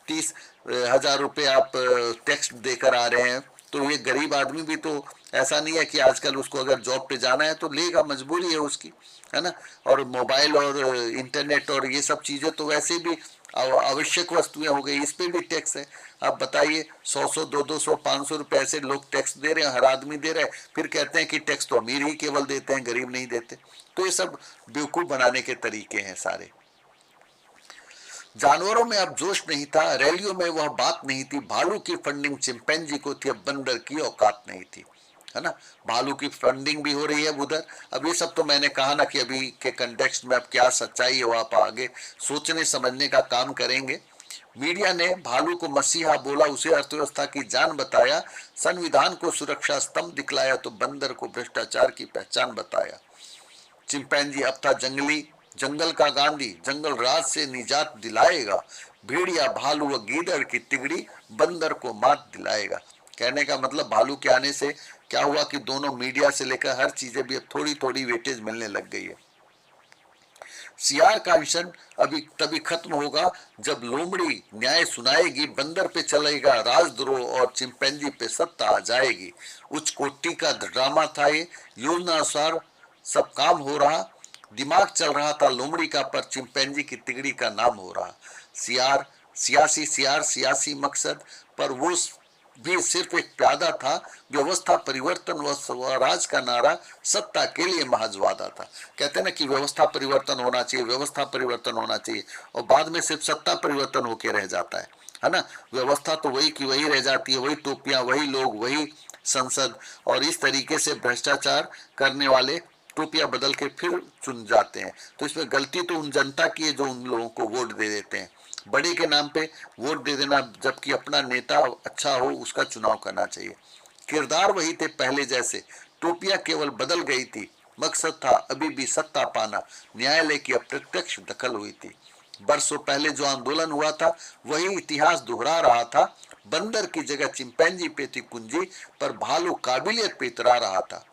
30,000 रुपए आप टैक्स देकर आ रहे हैं। तो ये गरीब आदमी भी तो ऐसा नहीं है कि आजकल उसको अगर जॉब पे जाना है तो लेगा, मजबूरी है उसकी, है ना। और मोबाइल और इंटरनेट और ये सब चीजें तो वैसे भी आवश्यक वस्तुएं हो गई, इस पे भी टैक्स है। आप बताइए 100 200 500 रुपए ऐसे लोग टैक्स दे रहे हैं, हर आदमी दे रहा है, फिर कहते हैं कि टैक्स तो अमीर ही केवल देते हैं, गरीब नहीं देते। तो ये सब बेवकूफ बनाने के तरीके हैं सारे। जानवरों में अब जोश नहीं था, रैलियों में वह बात नहीं थी। भालू की फंडिंग चिंपैंजी को थी, अब बंदर की औकात नहीं थी, है ना। भालू की फंडिंग भी हो रही है उधर। अब ये सब तो मैंने कहा ना कि अभी के कंटेक्स्ट में अब क्या सच्चाई है वो आप आगे सोचने समझने का काम करेंगे। मीडिया ने भालू को मसीहा बोला, उसे अर्थव्यवस्था की जान बताया, संविधान को सुरक्षा स्तंभ दिखलाया, तो बंदर को भ्रष्टाचार की पहचान बताया। चिंपैंजी अब था जंगली, जंगल का गांधी, जंगल राज से निजात दिलाएगा। भेड़िया, भालू व गीदड़ की तिगड़ी बंदर को मात दिलाएगा। कहने का मतलब भालू के आने से क्या हुआ कि दोनों मीडिया से लेकर हर चीजें भी अब थोड़ी थोड़ी वेटेज मिलने लग गई है। सियार का मिशन अभी तभी खत्म होगा जब लोमड़ी न्याय सुनाएगी, बंदर पे चलेगा राजद्रोह और चिंपैंजी पे सत्ता आ जाएगी। उच्च कोटि का ड्रामा था ये, योजना अनुसार सब काम हो रहा, दिमाग चल रहा था लोमड़ी का, पर चिंपैंजी की तिगड़ी का नाम हो रहा। सियार सियासी मकसद, पर वो भी सिर्फ एक प्यादा था। व्यवस्था परिवर्तन व स्वराज का नारा सत्ता के लिए महज वादा था। कहते हैं ना कि व्यवस्था परिवर्तन होना चाहिए, व्यवस्था परिवर्तन होना चाहिए, और बाद में सिर्फ सत्ता परिवर्तन होके रह जाता है ना। व्यवस्था तो वही की वही रह जाती है, वही टोपियां, वही लोग, वही संसद, और इस तरीके से भ्रष्टाचार करने वाले टोपियां बदल के फिर चुन जाते हैं। तो इसमें गलती तो उन जनता की है जो उन लोगों को वोट दे देते हैं। बड़े के नाम पे वोट दे देना, जबकि अपना नेता अच्छा हो उसका चुनाव करना चाहिए। किरदार वही थे पहले जैसे, टोपियां केवल बदल गई थी, मकसद था अभी भी सत्ता पाना। न्यायालय की अप्रत्यक्ष दखल हुई थी। बरसों पहले जो आंदोलन हुआ था वही इतिहास दोहरा रहा था। बंदर की जगह चिंपैंजी पे थी कुंजी, पर भालू काबिलियत पे इतरा रहा था।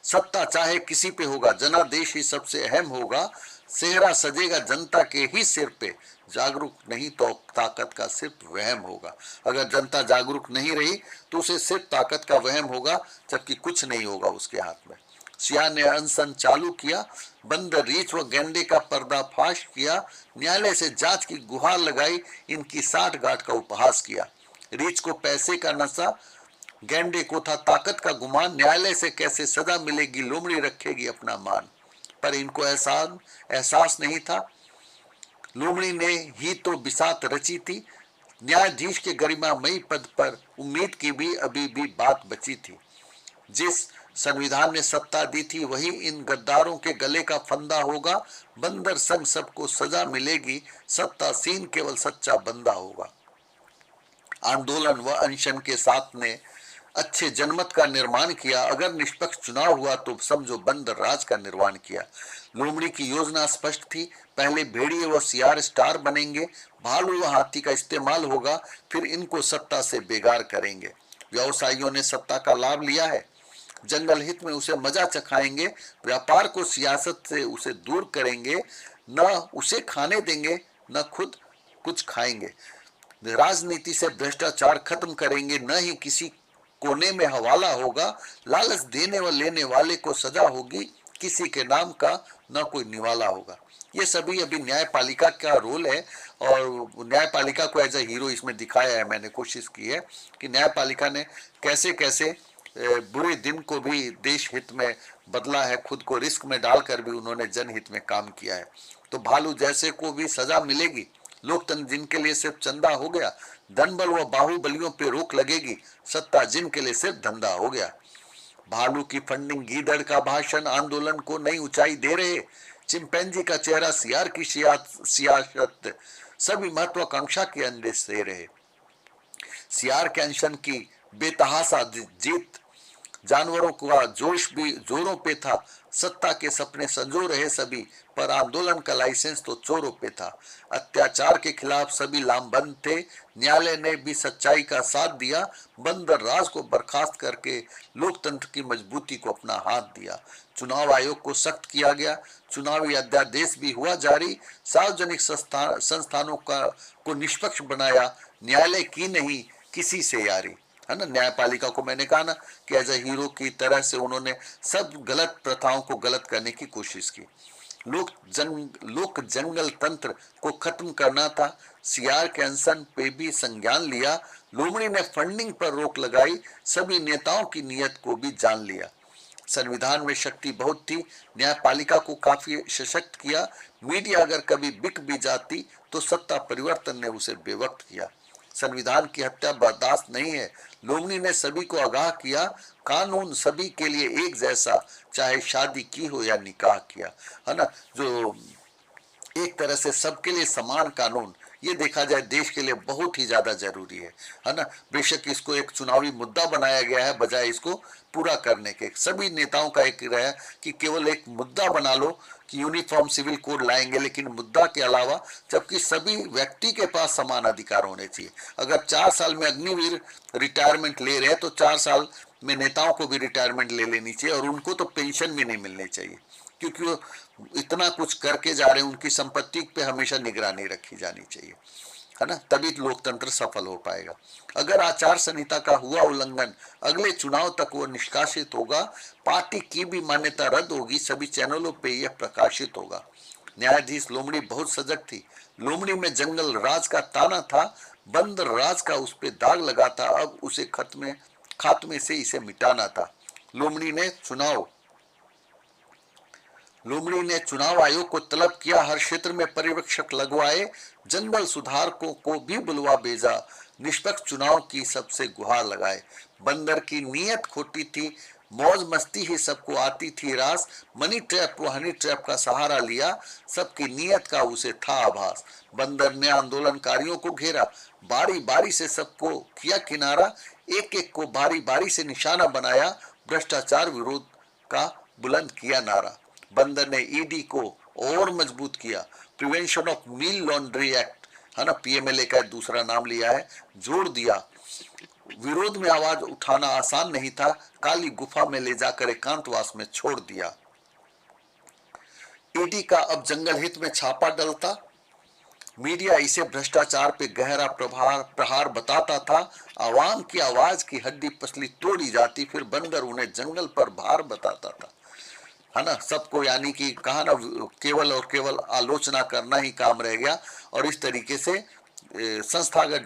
सत्ता चाहे किसी पे होगा, जनादेश ही सबसे अहम होगा। सेहरा सजेगा जनता के ही सिर पे, जागरूक नहीं तो ताकत का सिर्फ वहम होगा। अगर जनता जागरूक नहीं रही तो उसे सिर्फ ताकत का वहम होगा, जबकि कुछ नहीं होगा उसके हाथ में। सिया ने अनशन चालू किया, बंदर रीछ व गेंडे का पर्दाफाश किया। न्यायालय से जांच की गुहार लगाई, इनकी साठ गांठ का उपहास किया। रीछ को पैसे का नशा, गेंडे को था ताकत का गुमान। न्यायालय से कैसे सजा मिलेगी, लोमड़ी रखेगी अपना मान। पर इनको एहसास नहीं था, लोमड़ी ने ही तो बिसात रची थी। न्यायाधीश के गरिमामयी पद पर उम्मीद की भी अभी भी बात बची थी। जिस संविधान ने सत्ता दी थी वही इन गद्दारों के गले का फंदा होगा। बंदर संग सबको सजा मिलेगी, सत्तासीन केवल सच्चा बंदा होगा। आंदोलन व अनशन के साथ ने अच्छे जनमत का निर्माण किया। अगर निष्पक्ष चुनाव हुआ तो समझो बंदर राज का निर्माण किया। लोमड़ी की योजना स्पष्ट थी, पहले भेड़िए व सियार स्टार बनेंगे, भालू व हाथी का इस्तेमाल होगा, फिर इनको सत्ता से बेगार करेंगे। व्यवसायियों ने सत्ता का लाभ लिया है, जंगल हित में उसे मजा चखाएंगे। व्यापार को सियासत से उसे दूर करेंगे, न उसे खाने देंगे न खुद कुछ खाएंगे। राजनीति से भ्रष्टाचार खत्म करेंगे, न ही किसी कोने में हवाला होगा। लालच देने व लेने वाले को सजा होगी, किसी के नाम का न कोई निवाला होगा। ये सभी अभी न्यायपालिका का रोल है, और न्यायपालिका को एज ए हीरो इसमें दिखाया है। मैंने कोशिश की है कि न्यायपालिका ने कैसे कैसे बुरे दिन को भी देश हित में बदला है, खुद को रिस्क में डालकर भी उन्होंने जनहित में काम किया है। तो भालू जैसे को भी सजा मिलेगी। लोकतंत्र जिनके लिए सिर्फ चंदा हो गया, धनबल व बाहुबलियों पे रोक लगेगी, सत्ता जिनके लिए सिर्फ धंधा हो गया। भालू की फंडिंग, गीदड़ का भाषण आंदोलन को नई ऊंचाई दे रहे। चिंपैंजी का चेहरा सियार की सियासत, सभी महत्वाकांक्षा के अंदेश दे रहे। सियार के अनशन की बेतहासा जीत, जानवरों का जोश भी जोरों पे था। सत्ता के सपने संजो रहे सभी, पर आंदोलन का लाइसेंस तो चोरों पे था। अत्याचार के खिलाफ सभी लामबंद थे, न्यायालय ने भी सच्चाई का साथ दिया। बंदर राज को बर्खास्त करके लोकतंत्र की मजबूती को अपना हाथ दिया। चुनाव आयोग को सख्त किया गया, चुनावी अध्यादेश भी हुआ जारी। सार्वजनिक संस्थानों को निष्पक्ष बनाया, न्यायालय की नहीं किसी से यारी, है ना। न्यायपालिका को मैंने कहा ना कि एज ए हीरो की तरह से उन्होंने सब गलत प्रथाओं को गलत करने की कोशिश की। लोक जंगल तंत्र को खत्म करना था, सियार के अनशन पे भी संज्ञान लिया। लोमड़ी ने फंडिंग पर रोक लगाई, सभी नेताओं की नीयत को भी जान लिया। संविधान में शक्ति बहुत थी, न्यायपालिका को काफी सशक्त किया। मीडिया अगर कभी बिक भी जाती तो सत्ता परिवर्तन ने उसे बेवक्त किया। संविधान की हत्या बर्दाश्त नहीं है, लोमड़ी ने सभी को आगाह किया। कानून सभी के लिए एक जैसा, चाहे शादी की हो या निकाह किया, है ना। जो एक तरह से सबके लिए समान कानून, ये देखा जाए देश के लिए बहुत ही ज्यादा जरूरी है ना। बेशक इसको एक चुनावी मुद्दा बनाया गया है बजाय इसको पूरा करने के। सभी नेताओं का एक रहा कि केवल एक मुद्दा बना लो कि यूनिफॉर्म सिविल कोड लाएंगे, लेकिन मुद्दा के अलावा जबकि सभी व्यक्ति के पास समान अधिकार होने चाहिए। अगर 4 साल में अग्निवीर रिटायरमेंट ले रहे हैं तो 4 साल में नेताओं को भी रिटायरमेंट ले लेनी चाहिए, और उनको तो पेंशन भी नहीं मिलनी चाहिए, क्योंकि वो इतना कुछ करके जा रहे हैं। उनकी संपत्ति पे हमेशा निगरानी रखी जानी चाहिए, है ना, तभी लोकतंत्र सफल हो पाएगा। अगर आचार संहिता का हुआ उल्लंघन, अगले चुनाव तक वो निष्कासित होगा, पार्टी की भी मान्यता रद्द होगी, सभी चैनलों पे यह प्रकाशित होगा। न्यायाधीश लोमड़ी बहुत सजग थी। लोमड़ी में जंगल राज का ताना था, बंदर राज का उस पे दाग लगा था, अब उसे खात्मे से इसे मिटाना था। लोमड़ी ने चुनाव आयोग को तलब किया, हर क्षेत्र में पर्यवेक्षक लगवाए, जंगल सुधारकों को भी बुलवा भेजा, निष्पक्ष चुनाव की सबसे गुहार लगाए। बंदर की नीयत खोटी थी, मौज मस्ती ही सबको आती थी रास, मनी ट्रैप व हनी ट्रैप का सहारा लिया, सबकी नीयत का उसे था आभास। बंदर ने आंदोलनकारियों को घेरा, बारी बारी से सबको किया किनारा, एक एक को बारी बारी से निशाना बनाया, भ्रष्टाचार विरोध का बुलंद किया नारा। बंदर ने ईडी को और मजबूत किया, prevention of money laundry act, है ना, पीएमएलए का दूसरा नाम लिया है, जोड़ दिया। विरोध में आवाज उठाना आसान नहीं था, काली गुफा में ले जाकर एकांतवास में छोड़ दिया। ईडी का अब जंगल हित में छापा डलता, मीडिया इसे भ्रष्टाचार पे गहरा प्रहार बताता था, आवाम की आवाज की हड्डी पसली तोड़ी जाती, फिर बंदर उन्हें जंगल पर भार बताता था, है ना। सबको यानी कि कहा ना, केवल और केवल आलोचना करना ही काम रह गया, और इस तरीके से संस्थागत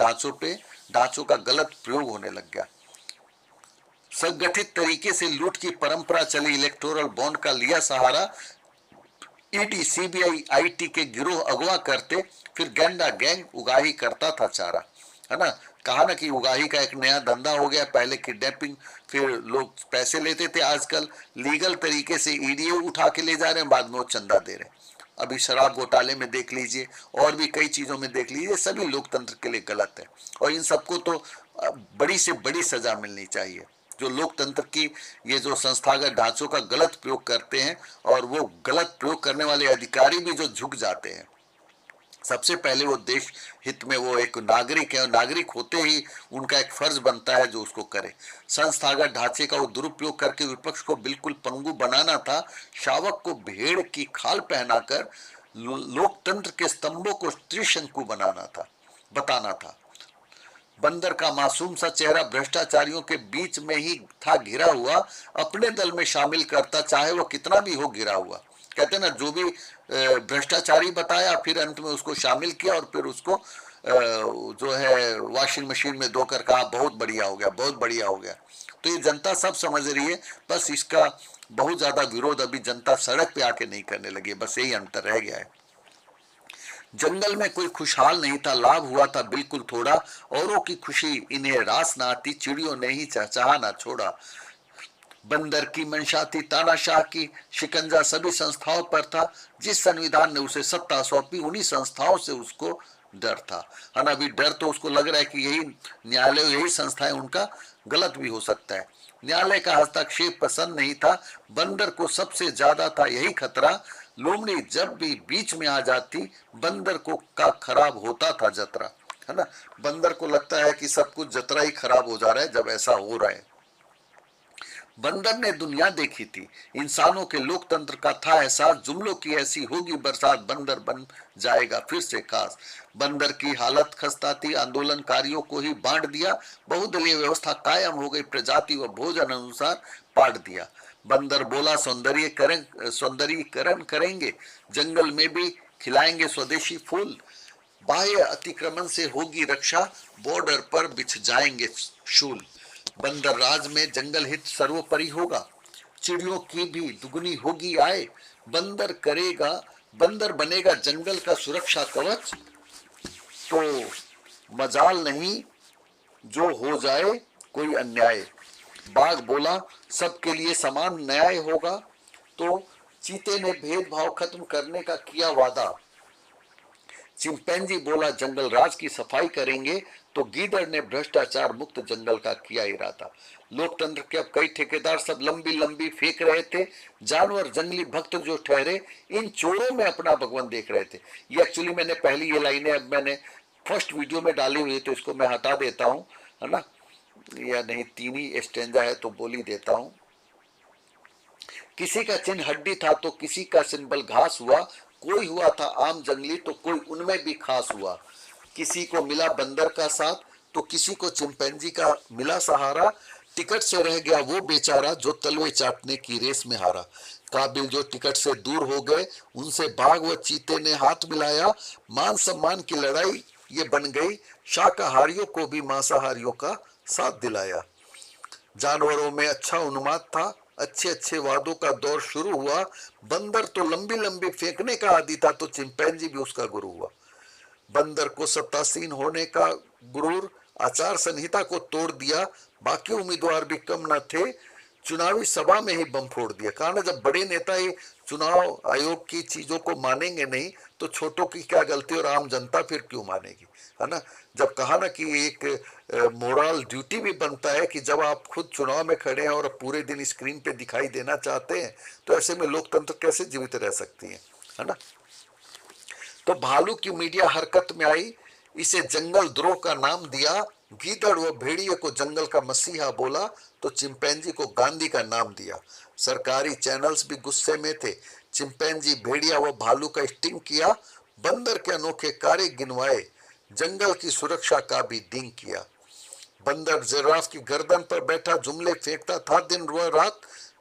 ढांचों का गलत प्रयोग होने लग गया। संगठित तरीके से लूट की परंपरा चली, इलेक्टोरल बॉन्ड का लिया सहारा, ईडी सीबीआई आईटी के गिरोह अगवा करते, फिर गैंडा गैंग उगाही करता था चारा, है ना। कहा ना कि उगाही का एक नया धंधा हो गया, पहले किडनैपिंग, फिर लोग पैसे लेते थे, आजकल लीगल तरीके से ईडी उठा के ले जा रहे हैं, बाद में वो चंदा दे रहे हैं। अभी शराब घोटाले में देख लीजिए, और भी कई चीजों में देख लीजिए, सभी लोकतंत्र के लिए गलत है, और इन सबको तो बड़ी से बड़ी सजा मिलनी चाहिए। जो लोकतंत्र की ये जो संस्थागत ढांचों का गलत प्रयोग करते हैं, और वो गलत प्रयोग करने वाले अधिकारी भी जो झुक जाते हैं, सबसे पहले वो देश हित में वो एक नागरिक है, और नागरिक होते ही उनका एक फर्ज बनता है जो उसको करे। संस्थागत ढांचे का वो दुरुपयोग करके विपक्ष को बिल्कुल पंगु बनाना था, शावक को भेड़ की खाल पहनाकर लोकतंत्र के स्तंभों को त्रिशंकु बताना था। बंदर का मासूम सा चेहरा भ्रष्टाचारियों के बीच में ही था घिरा हुआ, अपने दल में शामिल करता, चाहे वो कितना भी हो घिरा हुआ। कहते ना, जो भी भ्रष्टाचारी बताया, फिर अंत में उसको शामिल किया, और फिर उसको जो है वॉशिंग मशीन में धोकर कहा बहुत बढ़िया हो गया, बहुत बढ़िया हो गया। तो ये जनता सब समझ रही है, बस इसका बहुत ज्यादा विरोध अभी जनता सड़क पे आके नहीं करने लगी, बस यही अंतर रह गया है। जंगल में कोई खुशहाल नहीं था, लाभ हुआ था बिल्कुल थोड़ा, औरों की खुशी इन्हें रास ना आती, चिड़ियों ने ही चहचहा ना छोड़ा। बंदर की मंशा थी तानाशाह की, शिकंजा सभी संस्थाओं पर था, जिस संविधान ने उसे सत्ता सौंपी, उन्हीं संस्थाओं से उसको डर था, है ना। अभी डर तो उसको लग रहा है कि यही न्यायालय, यही संस्थाएं उनका गलत भी हो सकता है। न्यायालय का हस्तक्षेप पसंद नहीं था, बंदर को सबसे ज्यादा था यही खतरा, लोमड़ी जब भी बीच में आ जाती, बंदर को का खराब होता था जतरा, है ना। बंदर को लगता है कि सब कुछ जतरा ही खराब हो जा रहा है जब ऐसा हो रहा है। बंदर ने दुनिया देखी थी, इंसानों के लोकतंत्र का था एहसास, जुमलों की ऐसी होगी बरसात, बंदर बन जाएगा फिर से खास। बंदर की हालत खस्ता थी, आंदोलनकारियों को ही बांट दिया, बहुदलीय व्यवस्था कायम हो गई, प्रजाति व भोजन अनुसार बांट दिया। बंदर बोला सौंदर्यीकरण करेंगे, जंगल में भी खिलाएंगे स्वदेशी फूल, बाह्य अतिक्रमण से होगी रक्षा, बॉर्डर पर बिछ जाएंगे शूल। बंदर राज में जंगल हित सर्वोपरि होगा, चिड़ियों की भी दुगनी होगी आय, बंदर बनेगा जंगल का सुरक्षा कवच, तो मजाल नहीं जो हो जाए कोई अन्याय। बाघ बोला सबके लिए समान न्याय होगा, तो चीते ने भेदभाव खत्म करने का किया वादा, चिंपैंजी बोला जंगल राज की सफाई करेंगे, तो गीदड़ ने भ्रष्टाचार मुक्त जंगल का किया इरादा। लोकतंत्र के अब कई ठेकेदार सब लंबी लंबी फेंक रहे थे, जानवर जंगली भक्त जो ठहरे, इन चोरों में अपना भगवान देख रहे थे। ये एक्चुअली मैंने पहली ये लाइनें अब मैंने फर्स्ट वीडियो में डाली हुई है, तो इसको मैं हटा देता हूं, है ना, या नहीं, तीन ही स्टेंजा है तो बोल ही देता हूं। किसी का चिन्ह हड्डी था तो किसी का सिंबल घास हुआ, कोई हुआ था आम जंगली तो कोई उनमें भी खास हुआ। किसी को मिला बंदर का साथ तो किसी को चिंपैंजी का मिला सहारा, टिकट से रह गया वो बेचारा जो तलवे चाटने की रेस में हारा। काबिल जो टिकट से दूर हो गए, उनसे बाघ व चीते ने हाथ मिलाया, मान सम्मान की लड़ाई ये बन गई, शाकाहारियों को भी मांसाहारियों का साथ दिलाया। जानवरों में अच्छा उन्माद था, अच्छे अच्छे वादों का दौर शुरू हुआ। बंदर तो लंबी लंबी फेंकने का आदी था, तो चिंपैंजी भी उसका गुरु हुआ। बंदर को सत्तासीन होने का गुरूर आचार संहिता को तोड़ दिया। बाकी उम्मीदवार भी कम न थे, चुनावी सभा में ही बम फोड़ दिया। कहा ना, जब बड़े नेता ही चुनाव आयोग की चीजों को मानेंगे नहीं तो छोटों की क्या गलती और आम जनता फिर क्यों मानेगी, है ना। जब कहा ना कि एक मोरल ड्यूटी भी बनता है कि जब आप खुद चुनाव में खड़े हैं और पूरे दिन स्क्रीन पे दिखाई देना चाहते हैं, तो ऐसे में लोकतंत्र कैसे जीवित रह सकती है ना। तो भालू की मीडिया हरकत में आई, इसे जंगल द्रोह का नाम दिया। गीदड़ व भेड़िए को जंगल का मसीहा बोला, तो चिंपैंजी को गांधी का नाम दिया। सरकारी चैनल्स भी गुस्से में थे। चिंपैंजी, भेड़िया व भालू का स्टिंग किया, बंदर के अनोखे कार्य गिनवाए, जंगल की सुरक्षा का भी डिंग किया। बंदर जिराफ की गर्दन पर बैठा जुमले फेंकता था दिन व रात।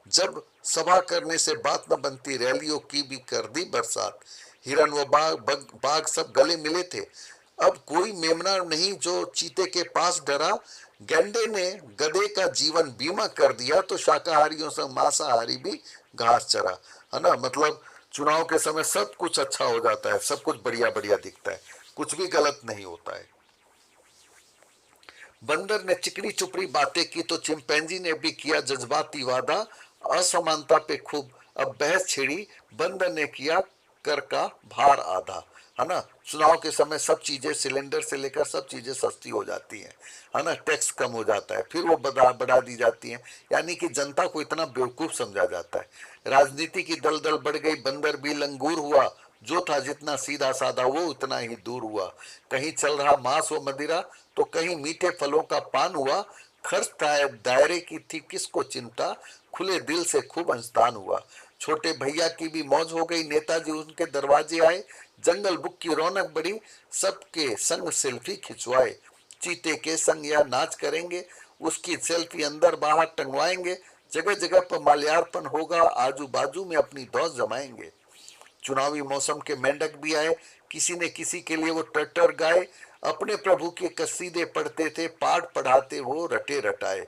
जब सभा करने से बात न बनती, रैलियों की भी कर दी बरसात। हिरन व बाघ सब गले मिले थे। अब कोई मेमना नहीं जो चीते के पास डरा। गैंडे ने गधे का जीवन बीमा कर दिया, तो शाकाहारियों से मांसाहारी भी घास चरा, है ना। मतलब चुनाव के समय सब कुछ अच्छा हो जाता है, सब कुछ बढ़िया बढ़िया दिखता है, कुछ भी गलत नहीं होता है। बंदर ने चिकनी चुपड़ी बातें की, तो चिंपैंजी ने भी किया जज्बाती वादा। असमानता पे खूब अब बहस छिड़ी, बंदर ने किया कर का भार आधा, है ना। चुनाव के समय सब चीजें, सिलेंडर से लेकर सब चीजें सस्ती हो जाती हैं, है ना। टैक्स कम हो जाता है, फिर वो बढ़ा दी जाती हैं, यानी कि जनता को इतना बेवकूफ समझा जाता है। राजनीति की दलदल बढ़ गई, बंदर भी लंगूर हुआ। जो था जितना सीधा साधा वो उतना ही दूर हुआ। कहीं चल रहा मांस व मदिरा, तो कहीं मीठे फलों का पान हुआ। खर्च दायरे की थी किसको चिंता, खुले दिल से खूब अंशदान हुआ। छोटे भैया की भी मौज हो गई, नेताजी उनके दरवाजे आए। जंगल बुक की रौनक बढ़ी, सबके संग सेल्फी खिंचवाए। चीते के संग या नाच करेंगे, उसकी सेल्फी अंदर बाहर टंगवाएंगे। जगह जगह पर माल्यार्पण होगा, आजू बाजू में अपनी दौड़ जमाएंगे। चुनावी मौसम के मेंढक भी आए, किसी ने किसी के लिए वो टट्टर गाए। अपने प्रभु के कसीदे पढ़ते थे, पाठ पढ़ाते वो रटे रटाए।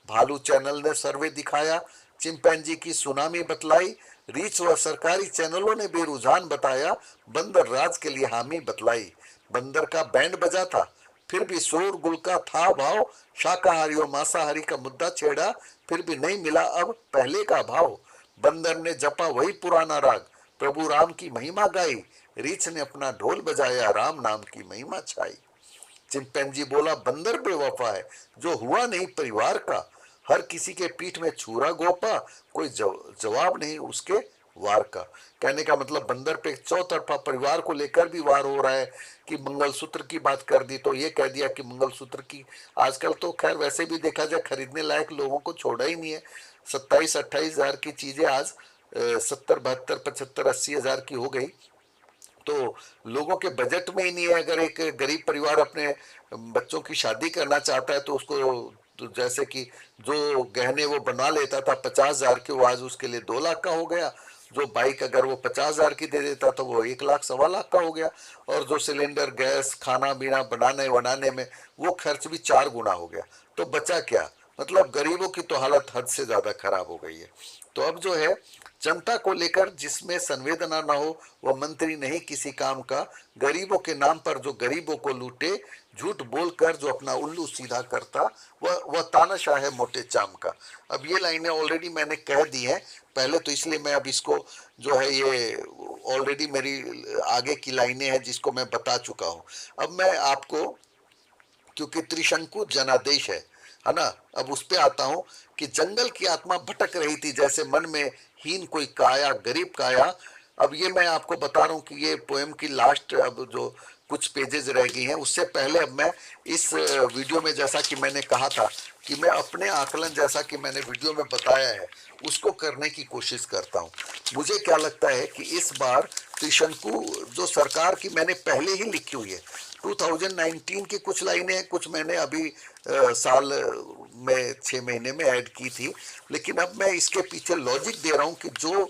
भालू चैनल ने सर्वे दिखाया, चिंपैंजी की सुनामी बतलाई। रीच व सरकारी चैनलों ने बेरुझान बताया, बंदर राज के लिए हामी बतलाई। बंदर का बैंड बजा था, फिर भी शोर गुल का था भाव। शाकाहारी और मांसाहारी का मुद्दा छेड़ा, फिर भी नहीं मिला अब पहले का भाव। बंदर ने जपा वही पुराना राग, प्रभु राम की महिमा गाई। रीछ ने अपना ढोल बजाया, राम नाम की महिमा छाई। चिंपैंजी बोला, बंदर बेवफा है जो हुआ नहीं परिवार का। हर किसी के पीठ में छुरा गोपा, कोई जवाब नहीं उसके वार का। कहने का मतलब बंदर पे चौतरफा परिवार को लेकर भी वार हो रहा है कि मंगलसूत्र की बात कर दी तो ये कह दिया कि मंगलसूत्र की, आजकल तो खैर वैसे भी देखा जाए खरीदने लायक लोगों को छोड़ा ही नहीं है। 27-28 हजार की चीजें आज 70-72-75-80 हजार की हो गई, तो लोगों के बजट में ही नहीं है। अगर एक गरीब परिवार अपने बच्चों की शादी करना चाहता है तो उसको, तो जैसे कि जो गहने वो बना लेता था 50 हजार के, वो आज उसके लिए 2 लाख का हो गया। जो बाइक अगर वो 50 हजार की दे देता तो वो 1 लाख 1.25 लाख का हो गया। और जो सिलेंडर गैस खाना पीना बनाने में वो खर्च भी 4 गुना हो गया। तो बचा क्या, मतलब गरीबों की तो हालत हद से ज्यादा खराब हो गई है। तो अब जो है जनता को लेकर जिसमें संवेदना न हो वह मंत्री नहीं किसी काम का। गरीबों के नाम पर जो गरीबों को लूटे, झूठ बोलकर जो अपना उल्लू सीधा करता, वह तानाशाह है मोटे चाम का। अब ये लाइनें ऑलरेडी मैंने कह दी हैं पहले, तो इसलिए मैं अब इसको जो है ये ऑलरेडी मेरी आगे की लाइनें हैं जिसको मैं बता चुका हूं। अब मैं आपको, क्योंकि त्रिशंकु जनादेश है ना, अब उस पे आता हूं कि जंगल की आत्मा भटक रही थी जैसे मन में हीन कोई काया, गरीब काया। अब ये मैं आपको बता रहा हूं कि ये पोएम की लास्ट अब जो कुछ पेजेस रह गई हैं, उससे पहले अब मैं इस वीडियो में जैसा कि मैंने कहा था कि मैं अपने आकलन जैसा कि मैंने वीडियो में बताया है उसको करने की कोशिश करता हूं। मुझे क्या लगता है कि इस बार त्रिशंकु जो सरकार की मैंने पहले ही लिखी हुई है, 2019 की कुछ लाइनें हैं, कुछ मैंने अभी साल में 6 महीने में ऐड की थी, लेकिन अब मैं इसके पीछे लॉजिक दे रहा हूं कि जो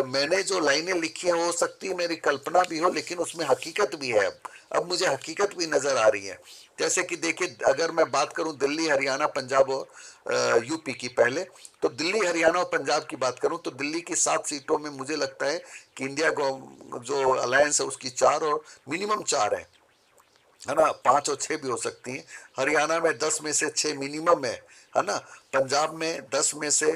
मैंने जो लाइनें लिखी हैं हो सकती है मेरी कल्पना भी हो, लेकिन उसमें हकीकत भी है। अब मुझे हकीकत भी नजर आ रही है। जैसे कि देखिए, अगर मैं बात करूं दिल्ली, हरियाणा, पंजाब और यूपी की पहले, तो दिल्ली, हरियाणा और पंजाब की बात करूं तो दिल्ली की 7 सीटों में मुझे लगता है कि इंडिया जो अलायंस है उसकी 4 और मिनिमम 4 है ना, 5 और 6 भी हो सकती हैं। हरियाणा में 10 में से 6 मिनिमम है ना। पंजाब में 10 में से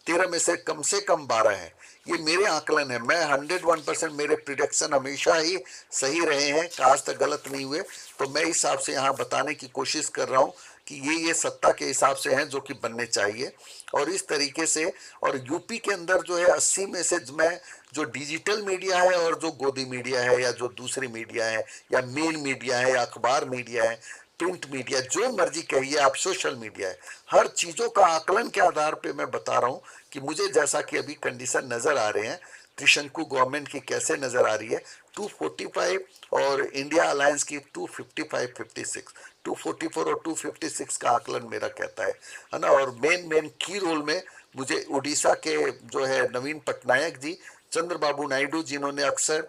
13 में से कम 12 है। ये मेरे आकलन है। मैं 101% मेरे प्रिडिक्शन हमेशा ही सही रहे हैं, आज तक गलत नहीं हुए। तो मैं इस हिसाब से यहाँ बताने की कोशिश कर रहा हूँ कि ये सत्ता के हिसाब से हैं जो कि बनने चाहिए। और इस तरीके से, और यूपी के अंदर जो है 80 में से मैं जो डिजिटल मीडिया है और जो गोदी मीडिया है या जो दूसरी मीडिया है या मेन मीडिया है या अखबार मीडिया है, प्रिंट मीडिया, जो मर्जी कहिए आप, सोशल मीडिया है, हर चीजों का आकलन के आधार पे मैं बता रहा हूं कि मुझे जैसा कि अभी कंडीशन नजर आ रहे हैं त्रिशंकु गवर्नमेंट की कैसे नजर आ रही है, 245 और इंडिया अलायंस की 255-56, 244 और 256 का आकलन मेरा कहता है ना। और मेन की रोल में मुझे उड़ीसा के जो है नवीन पटनायक जी, चंद्रबाबू नायडू, जिन्होंने अक्सर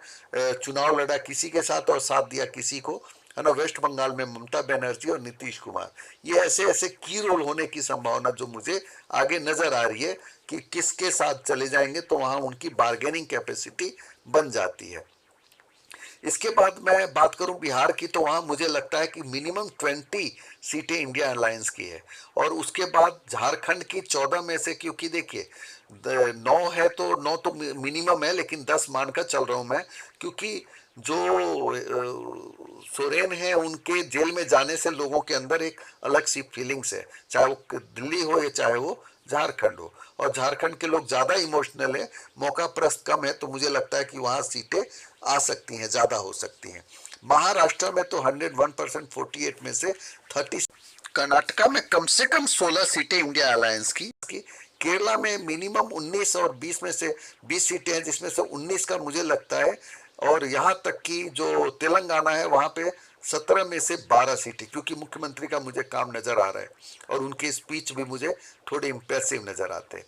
चुनाव लड़ा किसी के साथ और साथ दिया किसी को, है ना। वेस्ट बंगाल में ममता बनर्जी और नीतीश कुमार, ये ऐसे ऐसे की रोल होने की संभावना जो मुझे आगे नजर आ रही है कि किसके साथ चले जाएंगे तो वहां उनकी बार्गेनिंग कैपेसिटी बन जाती है। इसके बाद मैं बात करूं बिहार की, तो वहां मुझे लगता है कि मिनिमम 20 सीटें इंडिया अलायंस की है। और उसके बाद झारखंड की 14 में से, क्योंकि देखिए 9 है तो 9 तो मिनिमम है, लेकिन 10 मानकर चल रहा हूं मैं, क्योंकि जो सोरेन है उनके जेल में जाने से लोगों के अंदर एक अलग सी फीलिंग्स है, चाहे वो दिल्ली हो या चाहे वो झारखंड हो। और झारखंड के लोग ज्यादा इमोशनल है, मौका प्रस्त कम है, तो मुझे लगता है कि वहां सीटें आ सकती हैं, ज्यादा हो सकती हैं। महाराष्ट्र में तो 101% 48 में से 30। कर्नाटका में कम से कम 16 सीटें इंडिया अलायंस की। केरला में मिनिमम 19 और 20 में से 20 सीटें हैं, जिसमें से 19 का मुझे लगता है। और यहाँ तक कि जो तेलंगाना है वहां पे 17 में से 12 सीटें, क्योंकि मुख्यमंत्री का मुझे काम नजर आ रहा है और उनके स्पीच भी मुझे थोड़े इंप्रेसिव नजर आते हैं।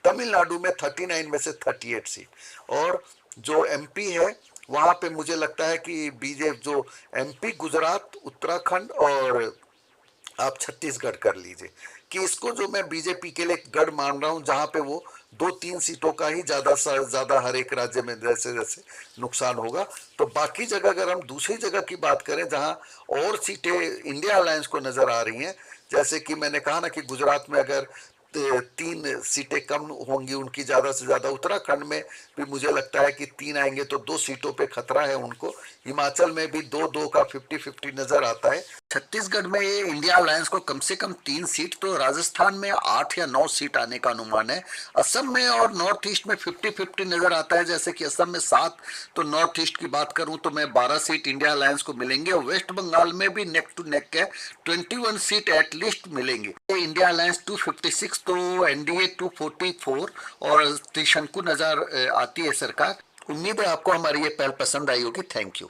तमिलनाडु में 39 में से 38 सीट। और जो एमपी है वहां पे मुझे लगता है कि बीजेपी, जो एमपी, गुजरात, उत्तराखंड और आप छत्तीसगढ़ कर लीजिए, कि इसको जो मैं बीजेपी के लिए गढ़ मान रहा हूं, जहां पे वो 2-3 सीटों का ही ज्यादा से ज्यादा हर एक राज्य में जैसे जैसे नुकसान होगा। तो बाकी जगह, अगर हम दूसरी जगह की बात करें जहां और सीटें इंडिया अलायंस को नजर आ रही हैं, जैसे कि मैंने कहा ना कि गुजरात में अगर 3 सीटें कम होंगी उनकी ज्यादा से ज्यादा, उत्तराखंड में भी मुझे लगता है कि 3 आएंगे तो 2 सीटों पे खतरा है उनको। हिमाचल में भी 2-2 का 50-50 नजर आता है। छत्तीसगढ़ में ये इंडिया अलायंस को कम से कम 3 सीट, तो राजस्थान में 8 या 9 सीट आने का अनुमान है। असम में और नॉर्थ ईस्ट में 50-50 नजर आता है, जैसे कि असम में 7, तो नॉर्थ ईस्ट की बात करूं तो मैं 12 सीट इंडिया अलायंस को मिलेंगे। और वेस्ट बंगाल में भी नेक टू नेक है, 21 सीट एटलीस्ट मिलेंगे। इंडिया अलायंस 256, तो एनडीए 244 और त्रिशंकु नजर आती है सरकार। उम्मीद है आपको हमारी ये पहल पसंद आई होगी। Thank you.